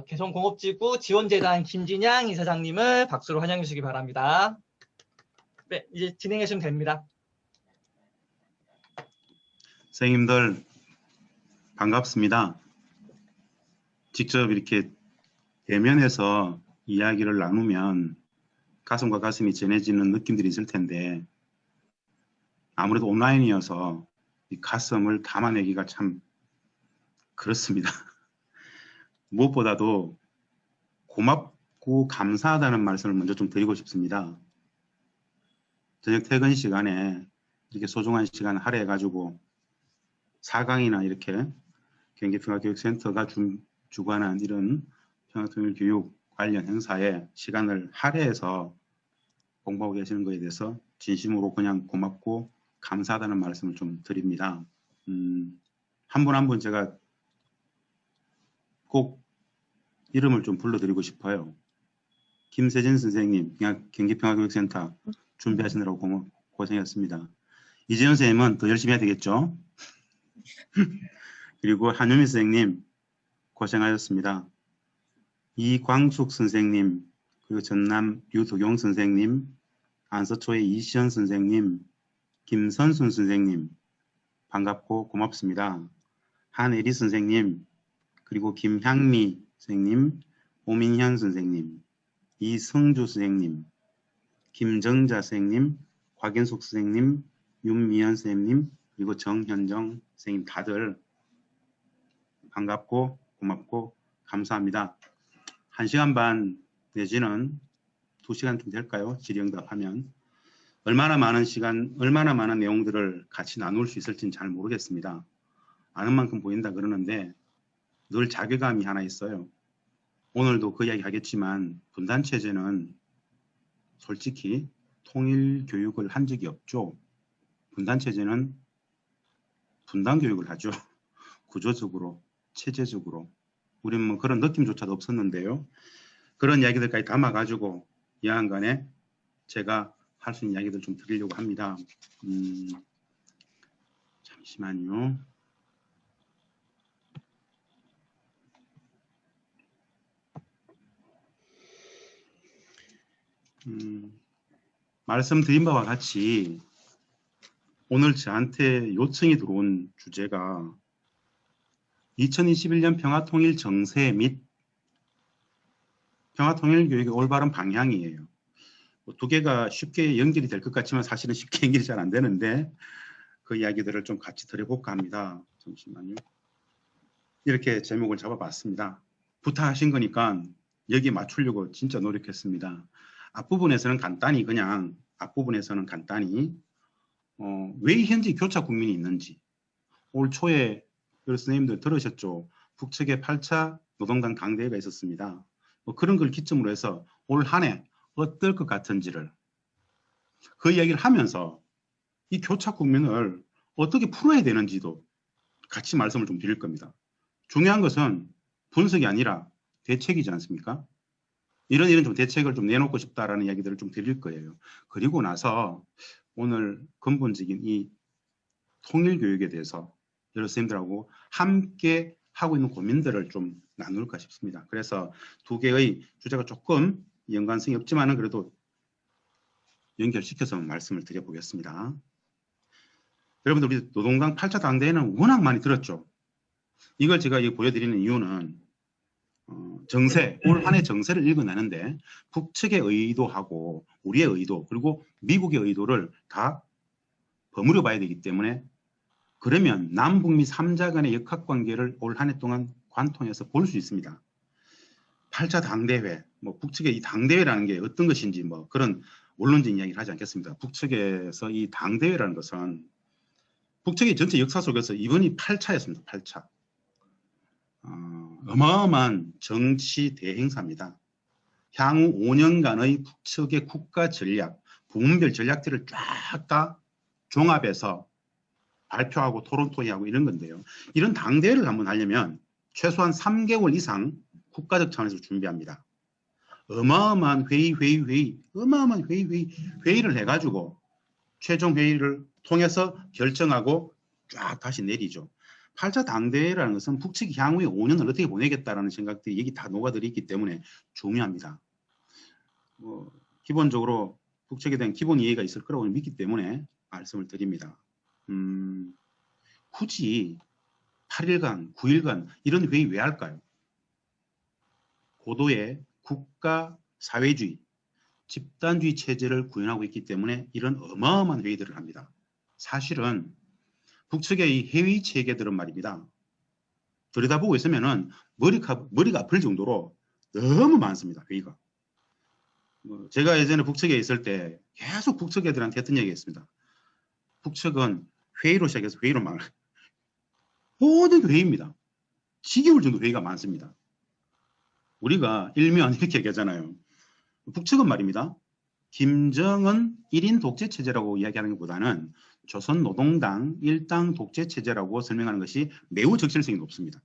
개성공업지구 지원재단 김진양 이사장님을 박수로 환영해 주시기 바랍니다. 네, 이제 진행해 주시면 됩니다. 선생님들 반갑습니다. 직접 이렇게 대면해서 이야기를 나누면 가슴과 가슴이 전해지는 느낌들이 있을 텐데 아무래도 온라인이어서 이 가슴을 담아내기가 참 그렇습니다. 무엇보다도 고맙고 감사하다는 말씀을 먼저 좀 드리고 싶습니다. 저녁 퇴근 시간에 이렇게 소중한 시간 할애해가지고 4강이나 이렇게 경기평화교육센터가 주관한 이런 평화통일교육 관련 행사에 시간을 할애해서 공부하고 계시는 것에 대해서 진심으로 그냥 고맙고 감사하다는 말씀을 좀 드립니다. 한 분 한 분 제가 꼭 이름을 좀 불러드리고 싶어요. 김세진 선생님, 경기평화교육센터 준비하시느라고 고생했습니다. 이재현 선생님은 더 열심히 해야 되겠죠? 그리고 한유미 선생님 고생하셨습니다. 이광숙 선생님, 그리고 전남 유도경 선생님, 안서초의 이시연 선생님, 김선순 선생님 반갑고 고맙습니다. 한혜리 선생님, 그리고 김향미 선생님, 오민현 선생님, 이성주 선생님, 김정자 선생님, 곽연숙 선생님, 윤미연 선생님, 그리고 정현정 선생님 다들 반갑고 고맙고 감사합니다. 1시간 반 내지는 2시간 좀 될까요? 질의응답하면. 얼마나 많은 내용들을 같이 나눌 수 있을지는 잘 모르겠습니다. 아는 만큼 보인다 그러는데 늘 자괴감이 하나 있어요. 오늘도 그 이야기 하겠지만 분단체제는 솔직히 통일교육을 한 적이 없죠. 분단체제는 분단교육을 하죠. 구조적으로, 체제적으로. 우리는 뭐 그런 느낌조차도 없었는데요. 그런 이야기들까지 담아가지고 여하간에 제가 할 수 있는 이야기들 좀 드리려고 합니다. 잠시만요. 말씀드린 바와 같이 오늘 저한테 요청이 들어온 주제가 2021년 평화통일 정세 및 평화통일교육의 올바른 방향이에요. 두 개가 쉽게 연결이 될 것 같지만 사실은 쉽게 연결이 잘 안 되는데 그 이야기들을 좀 같이 드려볼까 합니다. 잠시만요. 이렇게 제목을 잡아봤습니다. 부탁하신 거니까 여기 맞추려고 진짜 노력했습니다. 앞부분에서는 간단히 왜 현재 교차 국민이 있는지 올 초에 여러 선생님들 들으셨죠? 북측에 8차 노동당 당대회가 있었습니다. 그런 걸 기점으로 해서 올 한 해 어떨 것 같은지를 그 이야기를 하면서 이 교차 국면을 어떻게 풀어야 되는지도 같이 말씀을 좀 드릴 겁니다. 중요한 것은 분석이 아니라 대책이지 않습니까? 이런 좀 대책을 좀 내놓고 싶다라는 이야기들을 좀 드릴 거예요. 그리고 나서 오늘 근본적인 이 통일교육에 대해서 여러 선생님들하고 함께 하고 있는 고민들을 좀 나눌까 싶습니다. 그래서 두 개의 주제가 조금 연관성이 없지만은 그래도 연결시켜서 말씀을 드려보겠습니다. 여러분들 우리 노동당 8차 당대회는 워낙 많이 들었죠. 이걸 제가 보여드리는 이유는 올 한 해 정세를 읽어내는데 북측의 의도하고 우리의 의도 그리고 미국의 의도를 다 버무려 봐야 되기 때문에 그러면 남북미 3자 간의 역학관계를 올 한 해 동안 관통해서 볼 수 있습니다. 8차 당대회, 북측의 이 당대회라는 게 어떤 것인지 그런 원론적인 이야기를 하지 않겠습니다. 북측에서 이 당대회라는 것은 북측의 전체 역사 속에서 이번이 8차였습니다. 8차. 어마어마한 정치 대행사입니다. 향후 5년간의 북측의 국가 전략, 부문별 전략들을 쫙 다 종합해서 발표하고 토론 토의하고 이런 건데요. 이런 당대회를 한번 하려면 최소한 3개월 이상 국가적 차원에서 준비합니다. 어마어마한 회의를 해가지고 최종 회의를 통해서 결정하고 쫙 다시 내리죠. 8차 당대회라는 것은 북측이 향후에 5년을 어떻게 보내겠다라는 생각들이 여기 다 녹아들어 있기 때문에 중요합니다. 기본적으로 북측에 대한 기본 이해가 있을 거라고 믿기 때문에 말씀을 드립니다. 굳이 8일간, 9일간 이런 회의 왜 할까요? 고도의 국가 사회주의, 집단주의 체제를 구현하고 있기 때문에 이런 어마어마한 회의들을 합니다. 사실은 북측의 이 회의 체계들은 말입니다. 들여다보고 있으면은 머리가 아플 정도로 너무 많습니다. 회의가. 제가 예전에 북측에 있을 때 계속 북측 애들한테 했던 얘기가 있습니다. 북측은 회의로 시작해서 회의로 막 모든 회의입니다. 지겨울 정도 회의가 많습니다. 우리가 일면 이렇게 얘기하잖아요. 북측은 말입니다. 김정은 1인 독재 체제라고 이야기하는 것보다는 조선노동당 일당 독재 체제라고 설명하는 것이 매우 적절성이 높습니다.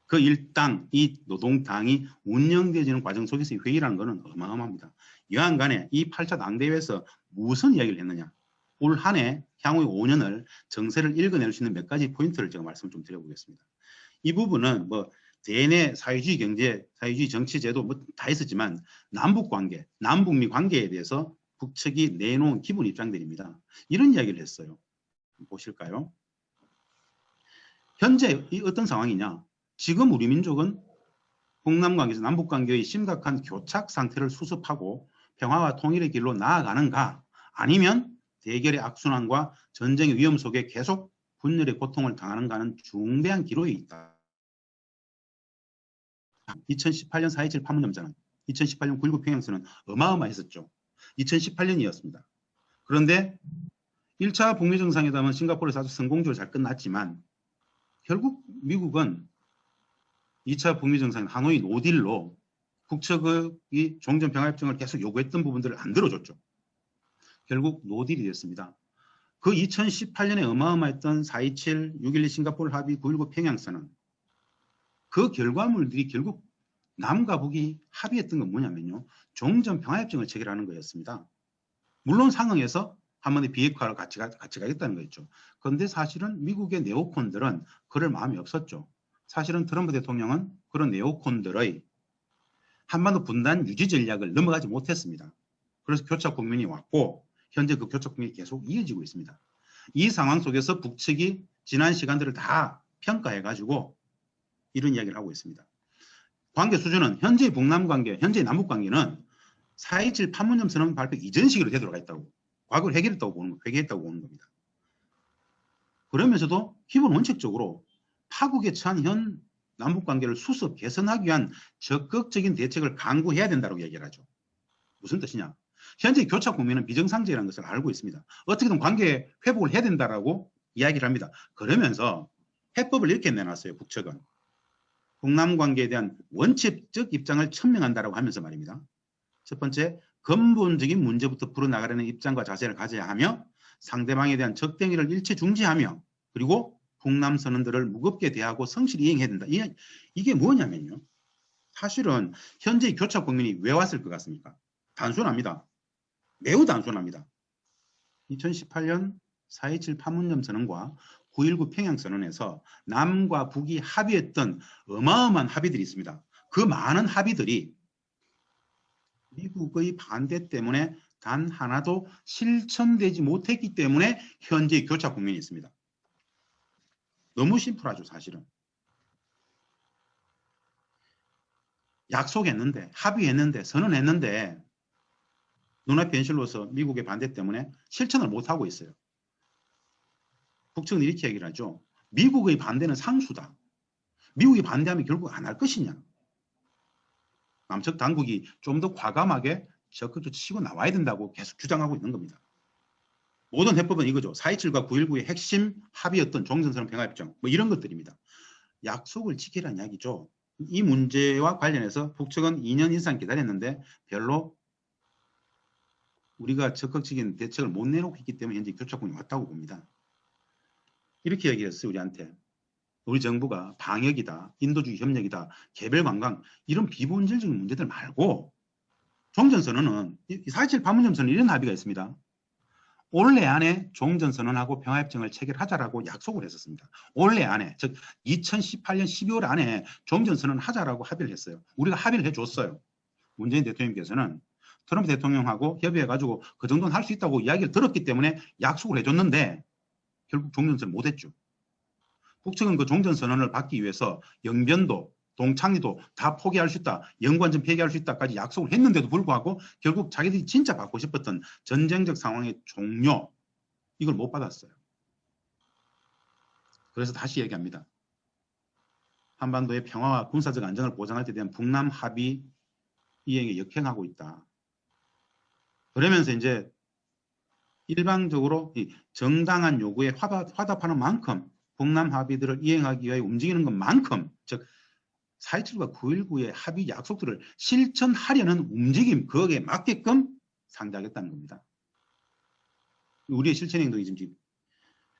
그 일당, 이 노동당이 운영되어지는 과정 속에서의 회의라는 것은 어마어마합니다. 여하간에 이 8차 당대회에서 무슨 이야기를 했느냐. 올 한 해 향후 5년을 정세를 읽어낼 수 있는 몇 가지 포인트를 제가 말씀을 좀 드려보겠습니다. 이 부분은 대내 사회주의 경제, 사회주의 정치 제도 다 있었지만 남북관계, 남북미 관계에 대해서 북측이 내놓은 기본 입장들입니다. 이런 이야기를 했어요. 보실까요? 현재 어떤 상황이냐? 지금 우리 민족은 북남관계에서 남북관계의 심각한 교착 상태를 수습하고 평화와 통일의 길로 나아가는가? 아니면 대결의 악순환과 전쟁의 위험 속에 계속 분열의 고통을 당하는가는 중대한 기로에 있다. 2018년 4.27 판문점전은 2018년 9.19 평양선은 어마어마했었죠. 2018년이었습니다. 그런데 1차 북미 정상회담은 싱가포르에서 아주 성공적으로 잘 끝났지만 결국 미국은 2차 북미 정상회담 하노이 노딜로 북측의 종전평화협정을 계속 요구했던 부분들을 안 들어줬죠. 결국 노딜이 됐습니다. 그 2018년에 어마어마했던 4.27, 6.12 싱가포르 합의, 9.19 평양선은 그 결과물들이 결국 남과 북이 합의했던 건 뭐냐면요. 종전평화협정을 체결하는 거였습니다. 물론 상응해서 한번의 비핵화로 같이 가겠다는 거였죠. 그런데 사실은 미국의 네오콘들은 그럴 마음이 없었죠. 사실은 트럼프 대통령은 그런 네오콘들의 한반도 분단 유지 전략을 넘어가지 못했습니다. 그래서 교착 국면이 왔고 현재 그 교착 국면이 계속 이어지고 있습니다. 이 상황 속에서 북측이 지난 시간들을 다 평가해가지고 이런 이야기를 하고 있습니다. 관계 수준은 현재 북남관계, 현재 남북관계는 4.27 판문점 선언 발표 이전 시기로 되돌아가 있다고. 과거를 회개했다고 보는 겁니다. 그러면서도 기본 원칙적으로 파국에 처한 현 남북관계를 수습, 개선하기 위한 적극적인 대책을 강구해야 된다고 얘기를 하죠. 무슨 뜻이냐? 현재 교착 국면은 비정상적이라는 것을 알고 있습니다. 어떻게든 관계 회복을 해야 된다라고 이야기를 합니다. 그러면서 해법을 이렇게 내놨어요. 북측은. 북남관계에 대한 원칙적 입장을 천명한다라고 하면서 말입니다. 첫 번째, 근본적인 문제부터 풀어나가려는 입장과 자세를 가져야 하며 상대방에 대한 적대행위를 일체 중지하며 그리고 북남 선언들을 무겁게 대하고 성실히 이행해야 된다. 이게 뭐냐면요. 사실은 현재 교착 국면이 왜 왔을 것 같습니까? 단순합니다. 매우 단순합니다. 2018년 4.27 판문점 선언과 9.19 평양선언에서 남과 북이 합의했던 어마어마한 합의들이 있습니다. 그 많은 합의들이 미국의 반대 때문에 단 하나도 실천되지 못했기 때문에 현재 교착 국면이 있습니다. 너무 심플하죠, 사실은. 약속했는데, 합의했는데, 선언했는데 눈앞의 현실로서 미국의 반대 때문에 실천을 못하고 있어요. 북측은 이렇게 얘기를 하죠. 미국의 반대는 상수다. 미국이 반대하면 결국 안 할 것이냐. 남측 당국이 좀 더 과감하게 적극적으로 치고 나와야 된다고 계속 주장하고 있는 겁니다. 모든 해법은 이거죠. 4.27과 9.19의 핵심 합의였던 종전선언 평화협정 이런 것들입니다. 약속을 지키라는 이야기죠. 이 문제와 관련해서 북측은 2년 이상 기다렸는데 별로 우리가 적극적인 대책을 못 내놓고 있기 때문에 현재 교착국이 왔다고 봅니다. 이렇게 얘기했어요. 우리한테. 우리 정부가 방역이다, 인도주의 협력이다, 개별 관광 이런 비본질적인 문제들 말고 종전선언은 4.27 판문점 선언 이런 합의가 있습니다. 올해 안에 종전선언하고 평화협정을 체결하자라고 약속을 했었습니다. 올해 안에, 즉 2018년 12월 안에 종전선언하자라고 합의를 했어요. 우리가 합의를 해줬어요. 문재인 대통령께서는 트럼프 대통령하고 협의해가지고 그 정도는 할 수 있다고 이야기를 들었기 때문에 약속을 해줬는데 결국 종전선언 못했죠. 북측은 그 종전선언을 받기 위해서 영변도, 동창리도 다 포기할 수 있다, 영관전 폐기할 수 있다까지 약속을 했는데도 불구하고 결국 자기들이 진짜 받고 싶었던 전쟁적 상황의 종료, 이걸 못 받았어요. 그래서 다시 얘기합니다. 한반도의 평화와 군사적 안정을 보장할 때 대한 북남 합의 이행에 역행하고 있다. 그러면서 이제 일방적으로 이 정당한 요구에 화답하는 만큼 북남 합의들을 이행하기 위해 움직이는 것만큼, 즉 4.27과 9.19의 합의 약속들을 실천하려는 움직임, 거기에 맞게끔 상대하겠다는 겁니다. 우리의 실천 행동이 지금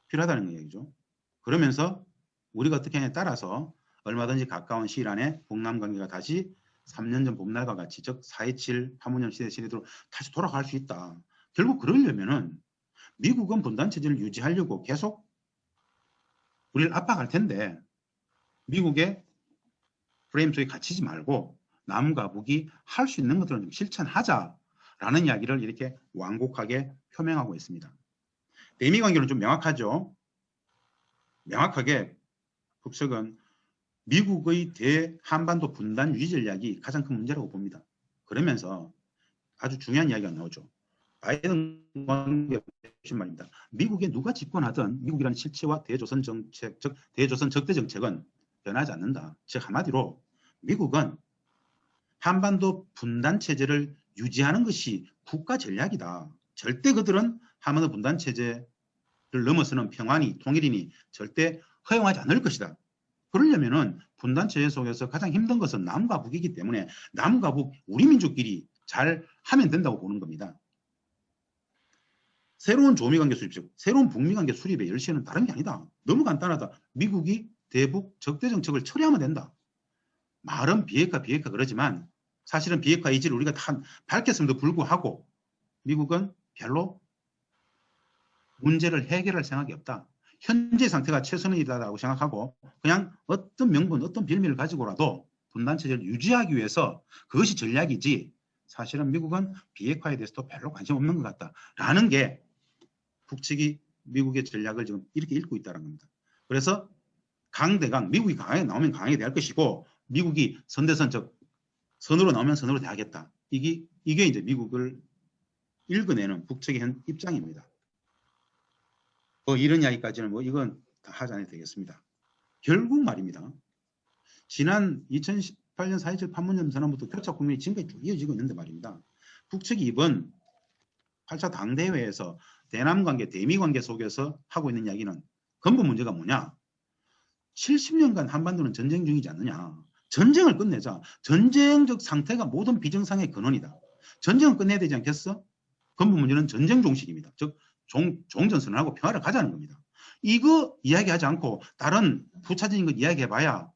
필요하다는 얘기죠. 그러면서 우리가 어떻게 하냐에 따라서 얼마든지 가까운 시일 안에 북남 관계가 다시 3년 전 봄날과 같이, 즉 4.27 파문점 시대로 다시 돌아갈 수 있다. 결국 그러려면은 미국은 분단체제를 유지하려고 계속 우리를 압박할 텐데 미국의 프레임 속에 갇히지 말고 남과 북이 할 수 있는 것들은 좀 실천하자라는 이야기를 이렇게 완곡하게 표명하고 있습니다. 대미 관계는 좀 명확하죠. 명확하게 북측은 미국의 대한반도 분단 유지 전략이 가장 큰 문제라고 봅니다. 그러면서 아주 중요한 이야기가 나오죠. 바이든 관계 보신 말입니다. 미국에 누가 집권하든 미국이라는 실체와 대조선 정책, 즉 대조선 적대 정책은 변하지 않는다. 즉 한마디로 미국은 한반도 분단 체제를 유지하는 것이 국가 전략이다. 절대 그들은 한반도 분단 체제를 넘어서는 평화니 통일이니 절대 허용하지 않을 것이다. 그러려면은 분단 체제 속에서 가장 힘든 것은 남과 북이기 때문에 남과 북 우리 민족끼리 잘 하면 된다고 보는 겁니다. 새로운 조미 관계 수립, 즉 새로운 북미 관계 수립의 열쇠는 다른 게 아니다. 너무 간단하다. 미국이 대북 적대 정책을 처리하면 된다. 말은 비핵화 그러지만 사실은 비핵화 의지를 우리가 다 밝혔음에도 불구하고 미국은 별로 문제를 해결할 생각이 없다. 현재 상태가 최선이다라고 생각하고 그냥 어떤 명분, 어떤 빌미를 가지고라도 분단체제를 유지하기 위해서 그것이 전략이지, 사실은 미국은 비핵화에 대해서도 별로 관심 없는 것 같다라는 게 북측이 미국의 전략을 지금 이렇게 읽고 있다는 겁니다. 그래서 강대강, 미국이 강하게 나오면 강하게 대할 것이고 미국이 선대선, 즉 선으로 나오면 선으로 대하겠다. 이게 이제 미국을 읽어내는 북측의 현 입장입니다. 이런 이야기까지는 이건 다 하지 않아도 되겠습니다. 결국 말입니다. 지난 2018년 4.27 판문점 선언부터 교착 국면이 지금까지 쭉 이어지고 있는데 말입니다. 북측이 이번 8차 당대회에서 대남관계, 대미관계 속에서 하고 있는 이야기는 근본 문제가 뭐냐? 70년간 한반도는 전쟁 중이지 않느냐? 전쟁을 끝내자. 전쟁적 상태가 모든 비정상의 근원이다. 전쟁을 끝내야 되지 않겠어? 근본 문제는 전쟁 종식입니다. 즉 종전선언하고 평화를 가자는 겁니다. 이거 이야기하지 않고 다른 부차적인 것 이야기해봐야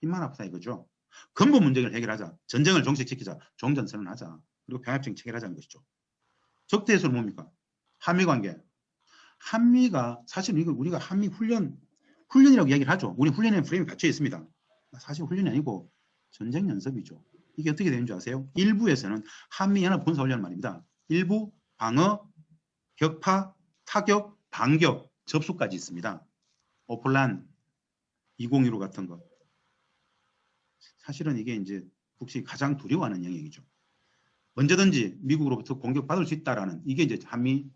입만 아프다 이거죠. 근본 문제를 해결하자. 전쟁을 종식시키자. 종전선언하자. 그리고 평화협정 체결하자는 것이죠. 적대해서는 뭡니까? 한미관계. 한미가 사실 이걸 우리가 한미 훈련이라고 이야기를 하죠. 우리 훈련의 프레임이 갇혀 있습니다. 사실 훈련이 아니고 전쟁 연습이죠. 이게 어떻게 되는 줄 아세요? 일부에서는 한미연합 군사훈련 말입니다. 일부 방어, 격파, 타격, 반격, 접수까지 있습니다. 오플란 2015 같은 거. 사실은 이게 이제 북측이 가장 두려워하는 영역이죠. 언제든지 미국으로부터 공격받을 수 있다라는, 이게 이제 한미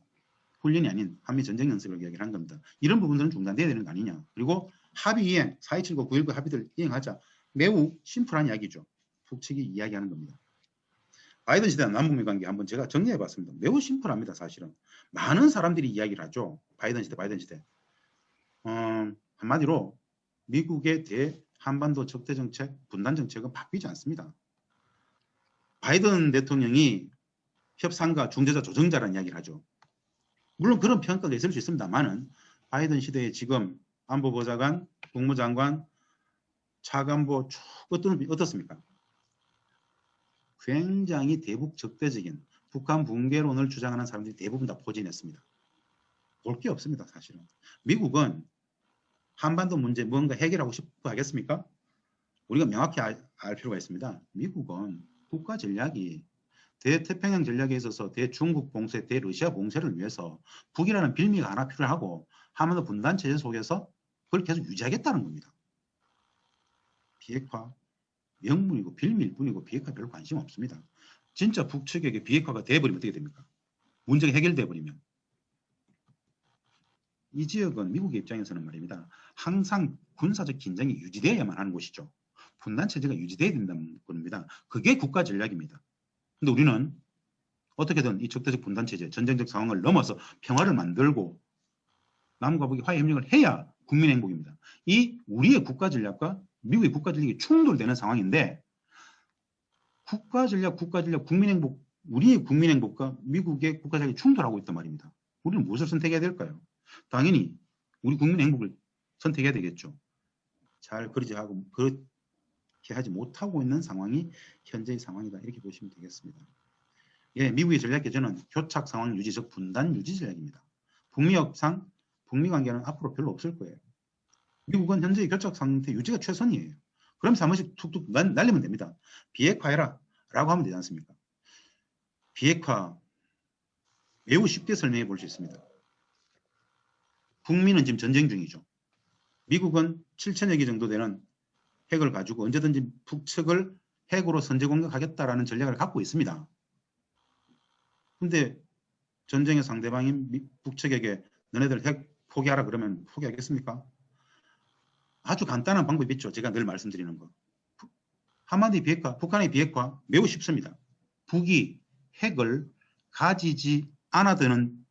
훈련이 아닌 한미 전쟁 연습을 이야기를 한 겁니다. 이런 부분들은 중단돼야 되는 거 아니냐. 그리고 합의 이행, 4.27과 9.19 합의들 이행하자. 매우 심플한 이야기죠. 북측이 이야기하는 겁니다. 바이든 시대와 남북미 관계 한번 제가 정리해 봤습니다. 매우 심플합니다. 사실은. 많은 사람들이 이야기를 하죠. 바이든 시대. 한마디로 미국의 대한반도 적대 정책, 분단 정책은 바뀌지 않습니다. 바이든 대통령이 협상가, 중재자, 조정자라는 이야기를 하죠. 물론 그런 평가가 있을 수 있습니다만은 바이든 시대에 지금 안보보좌관, 국무장관, 차관보 쭉 어떻습니까? 굉장히 대북 적대적인 북한 붕괴론을 주장하는 사람들이 대부분 다 포진했습니다. 볼 게 없습니다. 사실은. 미국은 한반도 문제 뭔가 해결하고 싶어 하겠습니까? 우리가 명확히 알 필요가 있습니다. 미국은 국가 전략이 대태평양 전략에 있어서 대중국 봉쇄, 대러시아 봉쇄를 위해서 북이라는 빌미가 하나 필요하고 한반도 분단 체제 속에서 그걸 계속 유지하겠다는 겁니다. 비핵화 명분이고 빌미일 뿐이고 비핵화 별로 관심 없습니다. 진짜 북측에게 비핵화가 돼버리면 어떻게 됩니까? 문제가 해결돼 버리면. 이 지역은 미국의 입장에서는 말입니다. 항상 군사적 긴장이 유지되어야만 하는 곳이죠. 분단 체제가 유지돼야 된다는 겁니다. 그게 국가 전략입니다. 근데 우리는 어떻게든 이 적대적 분단 체제, 전쟁적 상황을 넘어서 평화를 만들고 남과 북이 화해 협력을 해야 국민의 행복입니다. 이 우리의 국가 전략과 미국의 국가 전략이 충돌되는 상황인데 국가 전략, 국민 행복, 우리의 국민 행복과 미국의 국가 전략이 충돌하고 있단 말입니다. 우리는 무엇을 선택해야 될까요? 당연히 우리 국민의 행복을 선택해야 되겠죠. 잘 그러지하고 그렇게 하지 못하고 있는 상황이 현재의 상황이다. 이렇게 보시면 되겠습니다. 예, 미국의 전략 개전은 교착 상황 유지, 즉 분단 유지 전략입니다. 북미협상, 북미 관계는 앞으로 별로 없을 거예요. 미국은 현재의 교착 상태 유지가 최선이에요. 그러면서 한 번씩 툭툭 날리면 됩니다. 비핵화해라 라고 하면 되지 않습니까? 비핵화 매우 쉽게 설명해 볼 수 있습니다. 북미는 지금 전쟁 중이죠. 미국은 7천여 개 정도 되는 핵을 가지고 언제든지 북측을 핵으로 선제 공격하겠다라는 전략을 갖고 있습니다. 근데 전쟁의 상대방인 북측에게 너네들 핵 포기하라 그러면 포기하겠습니까? 아주 간단한 방법이 있죠. 제가 늘 말씀드리는 거. 한마디 비핵화, 북한의 비핵화 매우 쉽습니다. 북이 핵을 가지지 않아도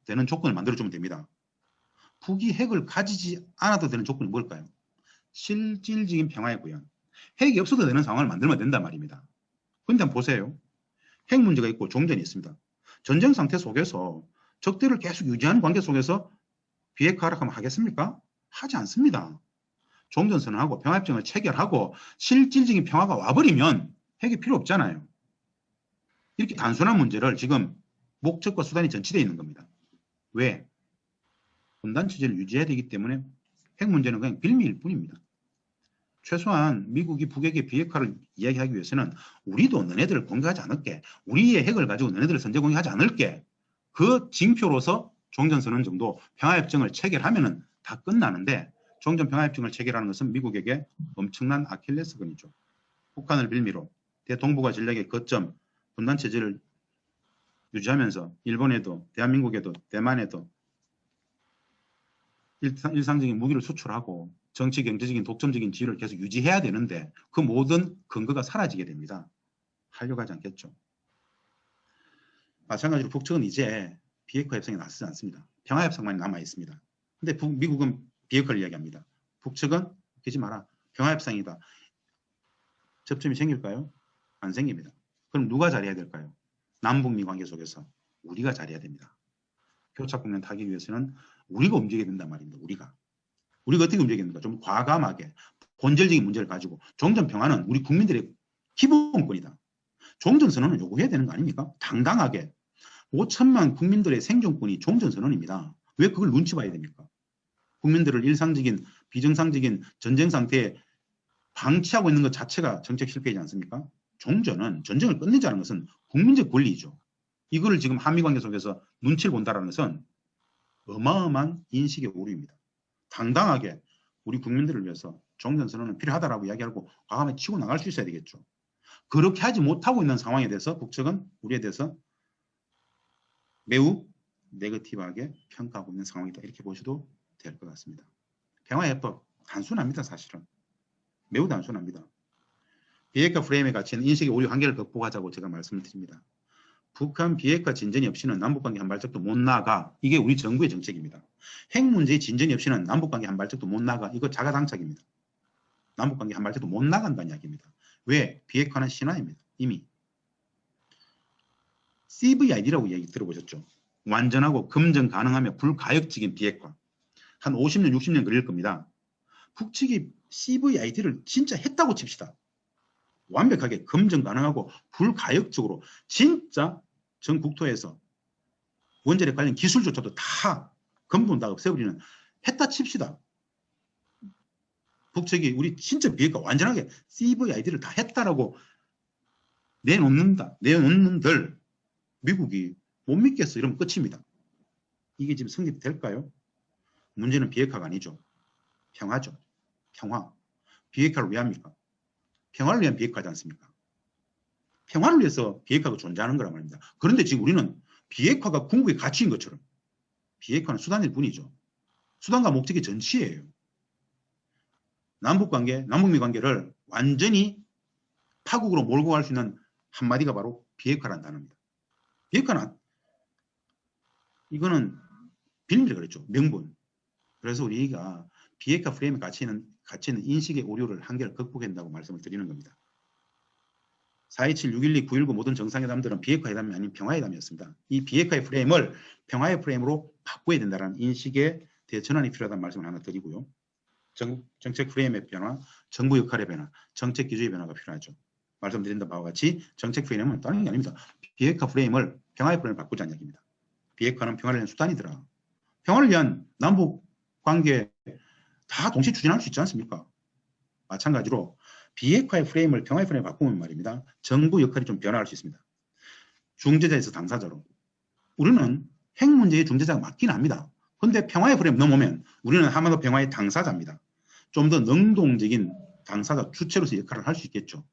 되는 조건을 만들어주면 됩니다. 북이 핵을 가지지 않아도 되는 조건이 뭘까요? 실질적인 평화의 구현. 핵이 없어도 되는 상황을 만들면 된단 말입니다. 그런데 한번 보세요. 핵 문제가 있고 종전이 있습니다. 전쟁 상태 속에서 적대를 계속 유지하는 관계 속에서 비핵화를 하면 하겠습니까? 하지 않습니다. 종전선언하고 평화협정을 체결하고 실질적인 평화가 와버리면 핵이 필요 없잖아요. 이렇게 단순한 문제를 지금 목적과 수단이 전치되어 있는 겁니다. 왜? 분단 체제를 유지해야 되기 때문에 핵 문제는 그냥 빌미일 뿐입니다. 최소한 미국이 북에게 비핵화를 이야기하기 위해서는 우리도 너네들을 공격하지 않을게, 우리의 핵을 가지고 너네들을 선제 공격하지 않을게, 그 징표로서 종전선언 정도 평화협정을 체결하면은 다 끝나는데 종전 평화협정을 체결하는 것은 미국에게 엄청난 아킬레스건이죠. 북한을 빌미로 대동북아 전략의 거점 분단 체제를 유지하면서 일본에도 대한민국에도 대만에도 일상적인 무기를 수출하고 정치 경제적인 독점적인 지위를 계속 유지해야 되는데 그 모든 근거가 사라지게 됩니다. 하려고 하지 않겠죠. 마찬가지로 북측은 이제 비핵화 협상에 나서지 않습니다. 평화 협상만 남아 있습니다. 근데 미국은 비핵화를 이야기합니다. 북측은 그러지 마라. 평화 협상이다. 접점이 생길까요? 안 생깁니다. 그럼 누가 잘해야 될까요? 남북미 관계 속에서 우리가 잘해야 됩니다. 교착 국면 타기 위해서는 우리가 움직여야 된단 말입니다. 우리가 어떻게 움직여야 됩니까? 좀 과감하게 본질적인 문제를 가지고 종전 평화는 우리 국민들의 기본권이다. 종전선언은 요구해야 되는 거 아닙니까? 당당하게 5천만 국민들의 생존권이 종전선언입니다. 왜 그걸 눈치 봐야 됩니까? 국민들을 일상적인 비정상적인 전쟁 상태에 방치하고 있는 것 자체가 정책 실패이지 않습니까? 종전은 전쟁을 끝내자는 것은 국민적 권리이죠. 이거를 지금 한미관계 속에서 눈치를 본다는 것은 어마어마한 인식의 오류입니다. 당당하게 우리 국민들을 위해서 종전선언은 필요하다라고 이야기하고 과감하게 치고 나갈 수 있어야 되겠죠. 그렇게 하지 못하고 있는 상황에 대해서 북측은 우리에 대해서 매우 네거티브하게 평가하고 있는 상황이다. 이렇게 보셔도 될 것 같습니다. 평화해법 단순합니다. 사실은. 매우 단순합니다. 비핵화 프레임에 갇힌 인식의 오류 한계를 극복하자고 제가 말씀을 드립니다. 북한 비핵화 진전이 없이는 남북관계 한 발짝도 못 나가. 이게 우리 정부의 정책입니다. 핵 문제의 진전이 없이는 남북관계 한 발짝도 못 나가. 이거 자가당착입니다. 남북관계 한 발짝도 못 나간다는 이야기입니다. 왜? 비핵화는 신화입니다. 이미. CVID라고 이야기 들어보셨죠? 완전하고 검증 가능하며 불가역적인 비핵화. 한 50년, 60년 걸릴 겁니다. 북측이 CVID를 진짜 했다고 칩시다. 완벽하게 검증 가능하고 불가역적으로 진짜 전 국토에서 원자력 관련 기술조차도 다 근본 다 없애버리는, 했다 칩시다. 북측이 우리 진짜 비핵화 완전하게 CVID를 다 했다라고 내놓는들 미국이 못 믿겠어. 이러면 끝입니다. 이게 지금 성립될까요? 문제는 비핵화가 아니죠. 평화죠. 평화. 비핵화를 왜 합니까? 평화를 위한 비핵화지 않습니까? 평화를 위해서 비핵화가 존재하는 거란 말입니다. 그런데 지금 우리는 비핵화가 궁극의 가치인 것처럼, 비핵화는 수단일 뿐이죠. 수단과 목적이 전치예요. 남북관계, 남북미 관계를 완전히 파국으로 몰고 갈 수 있는 한마디가 바로 비핵화라는 단어입니다. 비핵화는, 이거는 빌미를 그랬죠. 명분. 그래서 우리가 비핵화 프레임의 가치는 인식의 오류를 한계를 극복한다고 말씀을 드리는 겁니다. 4.27, 6.12, 9.19 모든 정상회담들은 비핵화회담이 아닌 평화회담이었습니다. 이 비핵화의 프레임을 평화의 프레임으로 바꿔야 된다는 인식의 대전환이 필요하다는 말씀을 하나 드리고요. 정책 프레임의 변화, 정부 역할의 변화, 정책 기조의 변화가 필요하죠. 말씀드린 바와 같이 정책 프레임은 다른 게 아닙니다. 비핵화 프레임을 평화의 프레임을 바꾸자는 이야기입니다. 비핵화는 평화를 위한 수단이더라. 평화를 위한 남북 관계 다 동시에 추진할 수 있지 않습니까? 마찬가지로 비핵화의 프레임을 평화의 프레임을 바꾸면 말입니다. 정부 역할이 좀 변화할 수 있습니다. 중재자에서 당사자로. 우리는 핵 문제의 중재자가 맞긴 합니다. 그런데 평화의 프레임 넘으면 우리는 한반도 평화의 당사자입니다. 좀 더 능동적인 당사자 주체로서 역할을 할 수 있겠죠.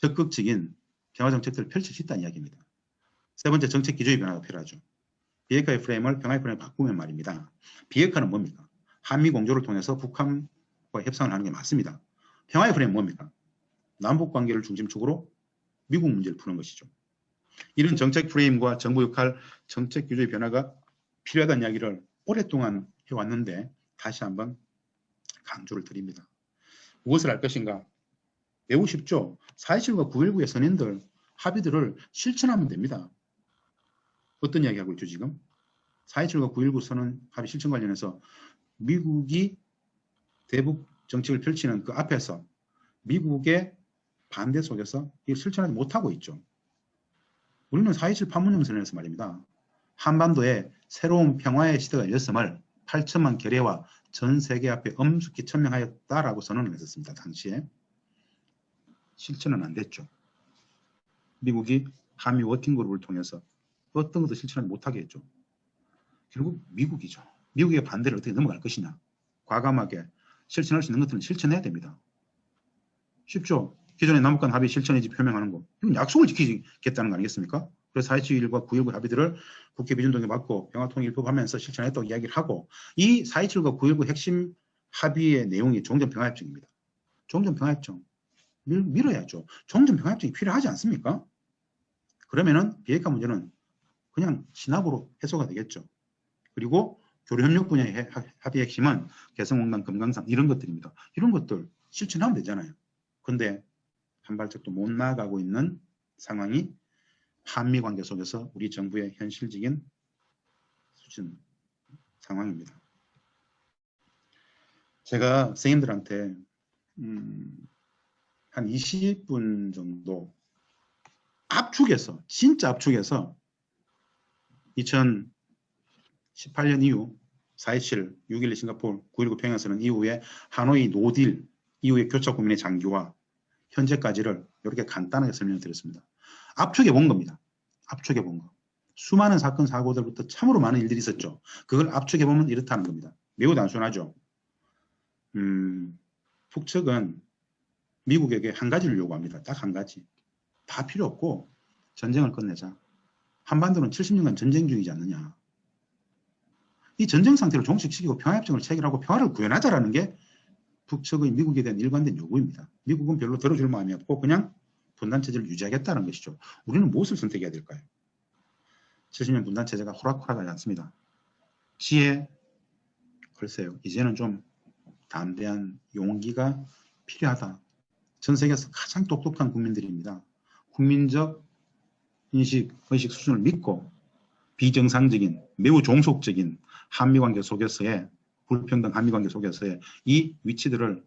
적극적인 평화 정책들을 펼칠 수 있다는 이야기입니다. 세 번째, 정책 기조의 변화가 필요하죠. 비핵화의 프레임을 평화의 프레임을 바꾸면 말입니다. 비핵화는 뭡니까? 한미 공조를 통해서 북한과 협상을 하는 게 맞습니다. 평화의 프레임은 뭡니까? 남북 관계를 중심축으로 미국 문제를 푸는 것이죠. 이런 정책 프레임과 정부 역할, 정책 기조의 변화가 필요하다는 이야기를 오랫동안 해왔는데 다시 한번 강조를 드립니다. 무엇을 할 것인가? 매우 쉽죠. 4.27과 9.19의 선언들, 합의들을 실천하면 됩니다. 어떤 이야기 하고 있죠, 지금? 4.27과 9.19 선언 합의 실천 관련해서 미국이 대북 정책을 펼치는 그 앞에서 미국의 반대 속에서 이걸 실천하지 못하고 있죠. 우리는 4.27 판문점 선언에서 말입니다. 한반도에 새로운 평화의 시대가 열렸음을 8천만 결의와 전 세계 앞에 엄숙히 천명하였다라고 선언을 했었습니다. 당시에. 실천은 안 됐죠. 미국이 한미 워킹그룹을 통해서 어떤 것도 실천하지 못하게 했죠. 결국 미국이죠. 미국의 반대를 어떻게 넘어갈 것이냐. 과감하게 실천할 수 있는 것들은 실천해야 됩니다. 쉽죠. 기존의 남북한 합의 실천의지 표명하는 거. 이건 약속을 지키겠다는 거 아니겠습니까? 그래서 4.27과 9.19 합의들을 국회 비준동의 받고 평화통일법하면서 실천했다고 이야기를 하고, 이 4.27과 9.19 핵심 합의의 내용이 종전평화협정입니다. 종전평화협정. 밀어야죠. 종전평화협정이 필요하지 않습니까? 그러면은 비핵화 문제는 그냥 진압으로 해소가 되겠죠. 그리고 교류협력 분야의 합의의 핵심은 개성공단, 금강산 이런 것들입니다. 이런 것들 실천하면 되잖아요. 근데 한 발짝도 못 나아가고 있는 상황이 한미 관계 속에서 우리 정부의 현실적인 수준 상황입니다. 제가 선생님들한테 한 20분 정도 압축해서, 진짜 압축해서 2018년 이후 4.27, 6.12 싱가포르, 9.19 평양선언 이후에 하노이 노딜 이후의 교착 국민의 장기화 현재까지를 이렇게 간단하게 설명드렸습니다. 압축해 본 겁니다. 압축해 본 거. 수많은 사건 사고들부터 참으로 많은 일들이 있었죠. 그걸 압축해 보면 이렇다는 겁니다. 매우 단순하죠. 북측은 미국에게 한 가지를 요구합니다. 딱 한 가지. 다 필요 없고 전쟁을 끝내자. 한반도는 70년간 전쟁 중이지 않느냐. 이 전쟁 상태를 종식시키고 평화협정을 체결하고 평화를 구현하자라는 게 북측의 미국에 대한 일관된 요구입니다. 미국은 별로 들어줄 마음이 없고 그냥 분단체제를 유지하겠다는 것이죠. 우리는 무엇을 선택해야 될까요? 70년 분단체제가 호락호락하지 않습니다. 지혜, 글쎄요. 이제는 좀 담대한 용기가 필요하다. 전 세계에서 가장 똑똑한 국민들입니다. 국민적 인식, 의식 수준을 믿고 비정상적인, 매우 종속적인 한미관계 속에서의 불평등 한미관계 속에서의 이 위치들을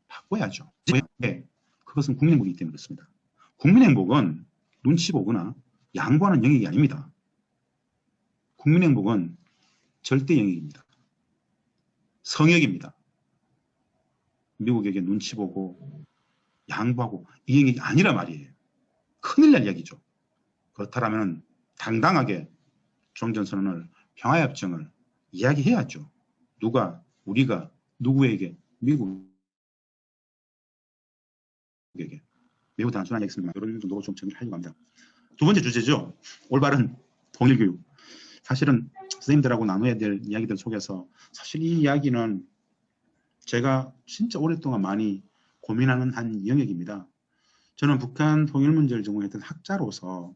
바꿔야죠. 네, 그것은 국민행복이기 때문에 그렇습니다. 국민행복은 눈치 보거나 양보하는 영역이 아닙니다. 국민행복은 절대 영역입니다. 성역입니다. 미국에게 눈치 보고 양보하고 이 영역이 아니란 말이에요. 큰일 날 이야기죠. 그렇다면 당당하게 종전선언을, 평화협정을 이야기해야죠. 누가, 우리가 누구에게, 미국에게. 매우 단순한 얘기입니다. 이런 정도로 좀 정리를 하려고 합니다. 두 번째 주제죠. 올바른 통일교육. 사실은 선생님들하고 나눠야 될 이야기들 속에서 사실 이 이야기는 제가 진짜 오랫동안 많이 고민하는 한 영역입니다. 저는 북한 통일 문제를 전공했던 학자로서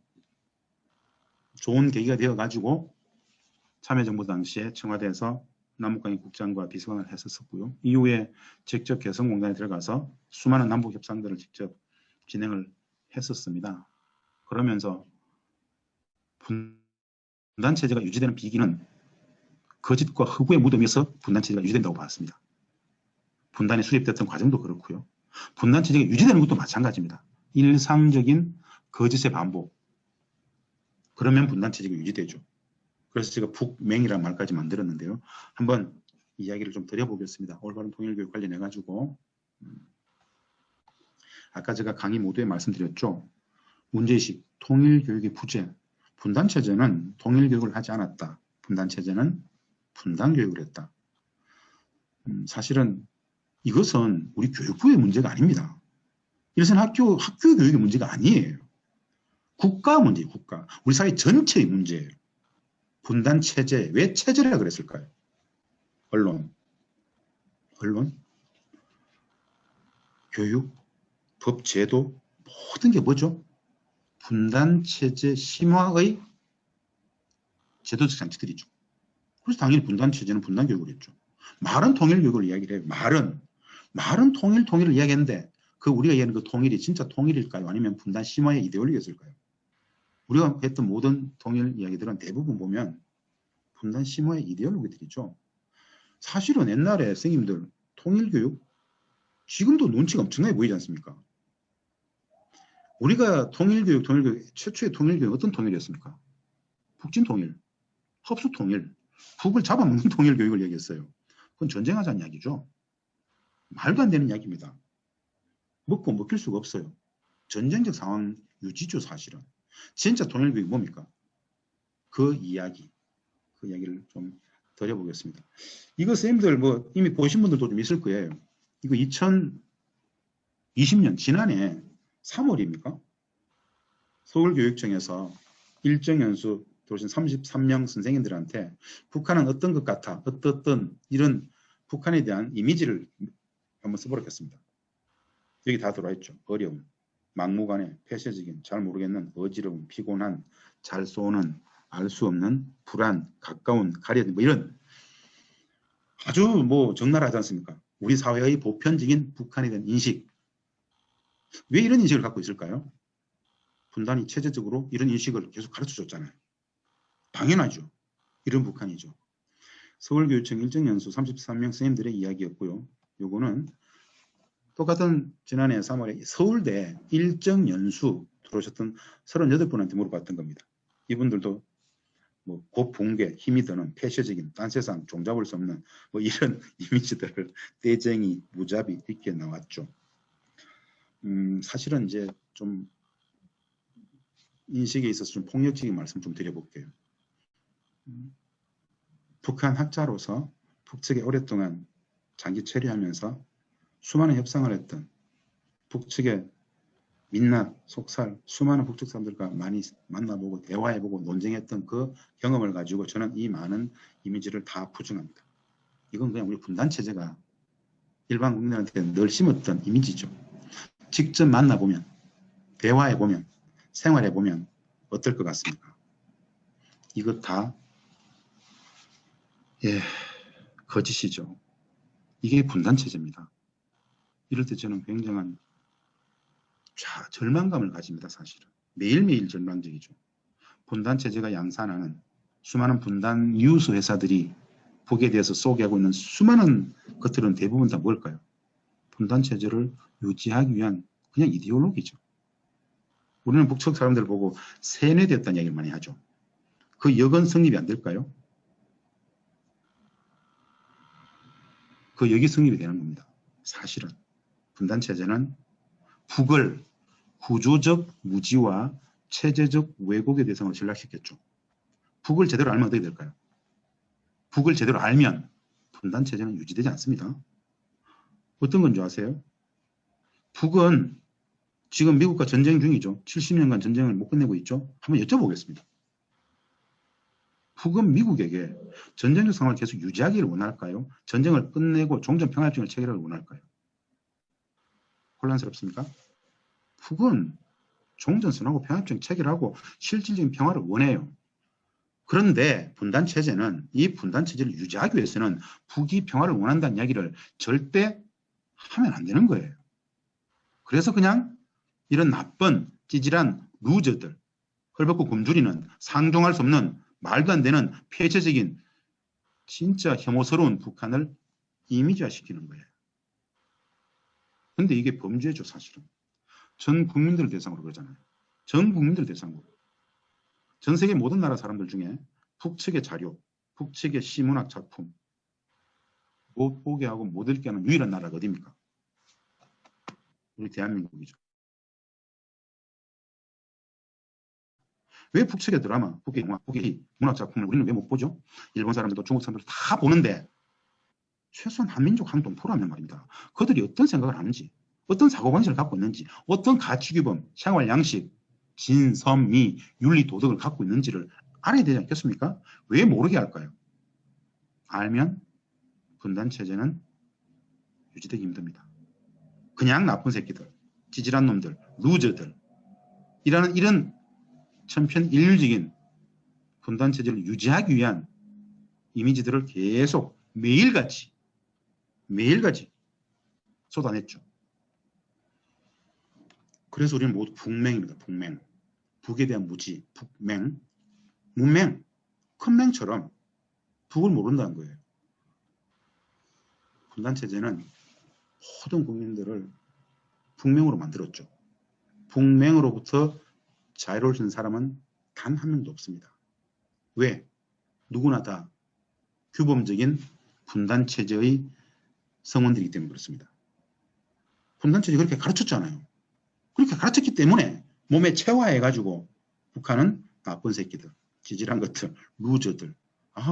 좋은 계기가 되어가지고 참여정부 당시에 청와대에서 남북관계 국장과 비서관을 했었고요. 이후에 직접 개성공단에 들어가서 수많은 남북 협상들을 직접 진행을 했었습니다. 그러면서 분단체제가 유지되는 비기는 거짓과 허구의 무덤에서 분단체제가 유지된다고 봤습니다. 분단이 수립됐던 과정도 그렇고요. 분단체제가 유지되는 것도 마찬가지입니다. 일상적인 거짓의 반복. 그러면 분단체제가 유지되죠. 그래서 제가 북맹이라는 말까지 만들었는데요. 한번 이야기를 좀 드려보겠습니다. 올바른 통일교육 관련해가지고 아까 제가 강의 모두에 말씀드렸죠. 문제의식, 통일교육의 부재. 분단체제는 통일교육을 하지 않았다. 분단체제는 분단교육을 했다. 사실은 이것은 우리 교육부의 문제가 아닙니다. 이것은 학교 교육의 문제가 아니에요. 국가 문제예요. 국가. 우리 사회 전체의 문제예요. 분단체제. 왜 체제라 그랬을까요? 언론, 교육, 법, 제도 모든 게 뭐죠? 분단체제 심화의 제도적 장치들이죠. 그래서 당연히 분단체제는 분단교육을 했죠. 말은 통일교육을 이야기를 해요. 말은 통일을 이야기했는데 그 우리가 얘기하는 그 통일이 진짜 통일일까요? 아니면 분단 심화의 이데올로기였을까요? 우리가 했던 모든 통일 이야기들은 대부분 보면 분단 심화의 이데올로기들이죠. 사실은 옛날에 선생님들 통일교육 지금도 눈치가 엄청나게 보이지 않습니까? 우리가 통일교육 최초의 통일교육 어떤 통일이었습니까? 북진통일, 흡수통일, 북을 잡아먹는 통일교육을 얘기했어요. 그건 전쟁하자는 이야기죠. 말도 안 되는 이야기입니다. 먹고 먹힐 수가 없어요. 전쟁적 상황 유지죠, 사실은. 진짜 통일교육이 뭡니까? 그 이야기를 좀 드려보겠습니다. 이거 선생님들 뭐 이미 보신 분들도 좀 있을 거예요. 이거 2020년 지난해 3월입니까? 서울교육청에서 일정연수 들어오신 33명 선생님들한테 북한은 어떤 것 같아, 어떤 이런 북한에 대한 이미지를 한번 써보겠습니다. 여기 다 들어와 있죠. 어려움, 막무가내, 폐쇄적인, 잘 모르겠는, 어지러움, 피곤한, 잘 쏘는, 알 수 없는, 불안, 가까운, 가려진 뭐 이런 아주 뭐 적나라하지 않습니까? 우리 사회의 보편적인 북한에 대한 인식. 왜 이런 인식을 갖고 있을까요? 분단이 체제적으로 이런 인식을 계속 가르쳐줬잖아요. 당연하죠. 이런 북한이죠. 서울교육청 일정연수 33명 선생님들의 이야기였고요. 요거는 똑같은 지난해 3월에 서울대 일정연수 들어오셨던 38분한테 물어봤던 겁니다. 이분들도 뭐 고붕괴, 힘이 드는 폐쇄적인, 딴 세상 종잡을 수 없는 뭐 이런 이미지들을 떼쟁이, 무자비 이렇게 나왔죠. 사실은 이제 좀 인식에 있어서 좀 폭력적인 말씀 좀 드려볼게요. 북한 학자로서 북측에 오랫동안 장기 체류하면서 수많은 협상을 했던 북측의 민낯, 속살, 수많은 북측 사람들과 많이 만나보고 대화해보고 논쟁했던 그 경험을 가지고 저는 이 많은 이미지를 다 부정합니다. 이건 그냥 우리 분단체제가 일반 국민들한테 늘 심었던 이미지죠. 직접 만나보면, 대화해보면, 생활해보면 어떨 것 같습니까? 이것 다 거짓이죠. 이게 분단체제입니다. 이럴 때 저는 굉장한 절망감을 가집니다. 사실은. 매일매일 절망적이죠. 분단체제가 양산하는 수많은 분단 뉴스 회사들이 북에 대해서 소개하고 있는 수많은 것들은 대부분 다 뭘까요? 분단체제를 유지하기 위한 그냥 이데올로기죠. 우리는 북측 사람들을 보고 세뇌되었다는 얘기를 많이 하죠. 그 역은 성립이 안 될까요? 그 역이 성립이 되는 겁니다. 사실은 분단체제는 북을 구조적 무지와 체제적 왜곡의 대상으로 전락시켰죠. 북을 제대로 알면 어떻게 될까요? 북을 제대로 알면 분단체제는 유지되지 않습니다. 어떤 건 줄 아세요? 북은 지금 미국과 전쟁 중이죠. 70년간 전쟁을 못 끝내고 있죠. 한번 여쭤보겠습니다. 북은 미국에게 전쟁적 상황을 계속 유지하기를 원할까요? 전쟁을 끝내고 종전평화협정을 체결하기를 원할까요? 혼란스럽습니까? 북은 종전선언하고 평화협정 체결하고 실질적인 평화를 원해요. 그런데 분단체제는 이 분단체제를 유지하기 위해서는 북이 평화를 원한다는 이야기를 절대 하면 안 되는 거예요. 그래서 그냥 이런 나쁜 찌질한 루저들, 헐벗고 굶주리는 상종할 수 없는 말도 안 되는 폐쇄적인 진짜 혐오스러운 북한을 이미지화시키는 거예요. 근데 이게 범죄죠, 사실은. 전 국민들을 대상으로 그러잖아요. 전 국민들을 대상으로. 전 세계 모든 나라 사람들 중에 북측의 자료, 북측의 시문학 작품 못 보게 하고 못 읽게 하는 유일한 나라가 어디입니까? 우리 대한민국이죠. 왜 북측의 드라마, 북의 영화, 북의 문학 작품을 우리는 왜 못 보죠? 일본 사람들도 중국 사람들도 다 보는데 최소한 한민족 한동포라면 말입니다. 그들이 어떤 생각을 하는지, 어떤 사고방식을 갖고 있는지, 어떤 가치규범, 생활 양식, 진선미, 윤리, 도덕을 갖고 있는지를 알아야 되지 않겠습니까? 왜 모르게 할까요? 알면 분단체제는 유지되기 힘듭니다. 그냥 나쁜 새끼들, 찌질한 놈들, 루저들 이런 천편일률적인 분단체제를 유지하기 위한 이미지들을 계속 매일같이 쏟아냈죠. 그래서 우리는 모두 북맹입니다. 북맹. 북에 대한 무지, 북맹, 문맹, 큰 맹처럼 북을 모른다는 거예요. 분단체제는 모든 국민들을 북맹으로 만들었죠. 북맹으로부터 자유로울 수 있는 사람은 단 한 명도 없습니다. 왜? 누구나 다 규범적인 분단체제의 성원들이기 때문에 그렇습니다. 분단체제 그렇게 가르쳤잖아요. 그렇게 가르쳤기 때문에 몸에 체화해가지고 북한은 나쁜 새끼들, 지질한 것들, 루저들,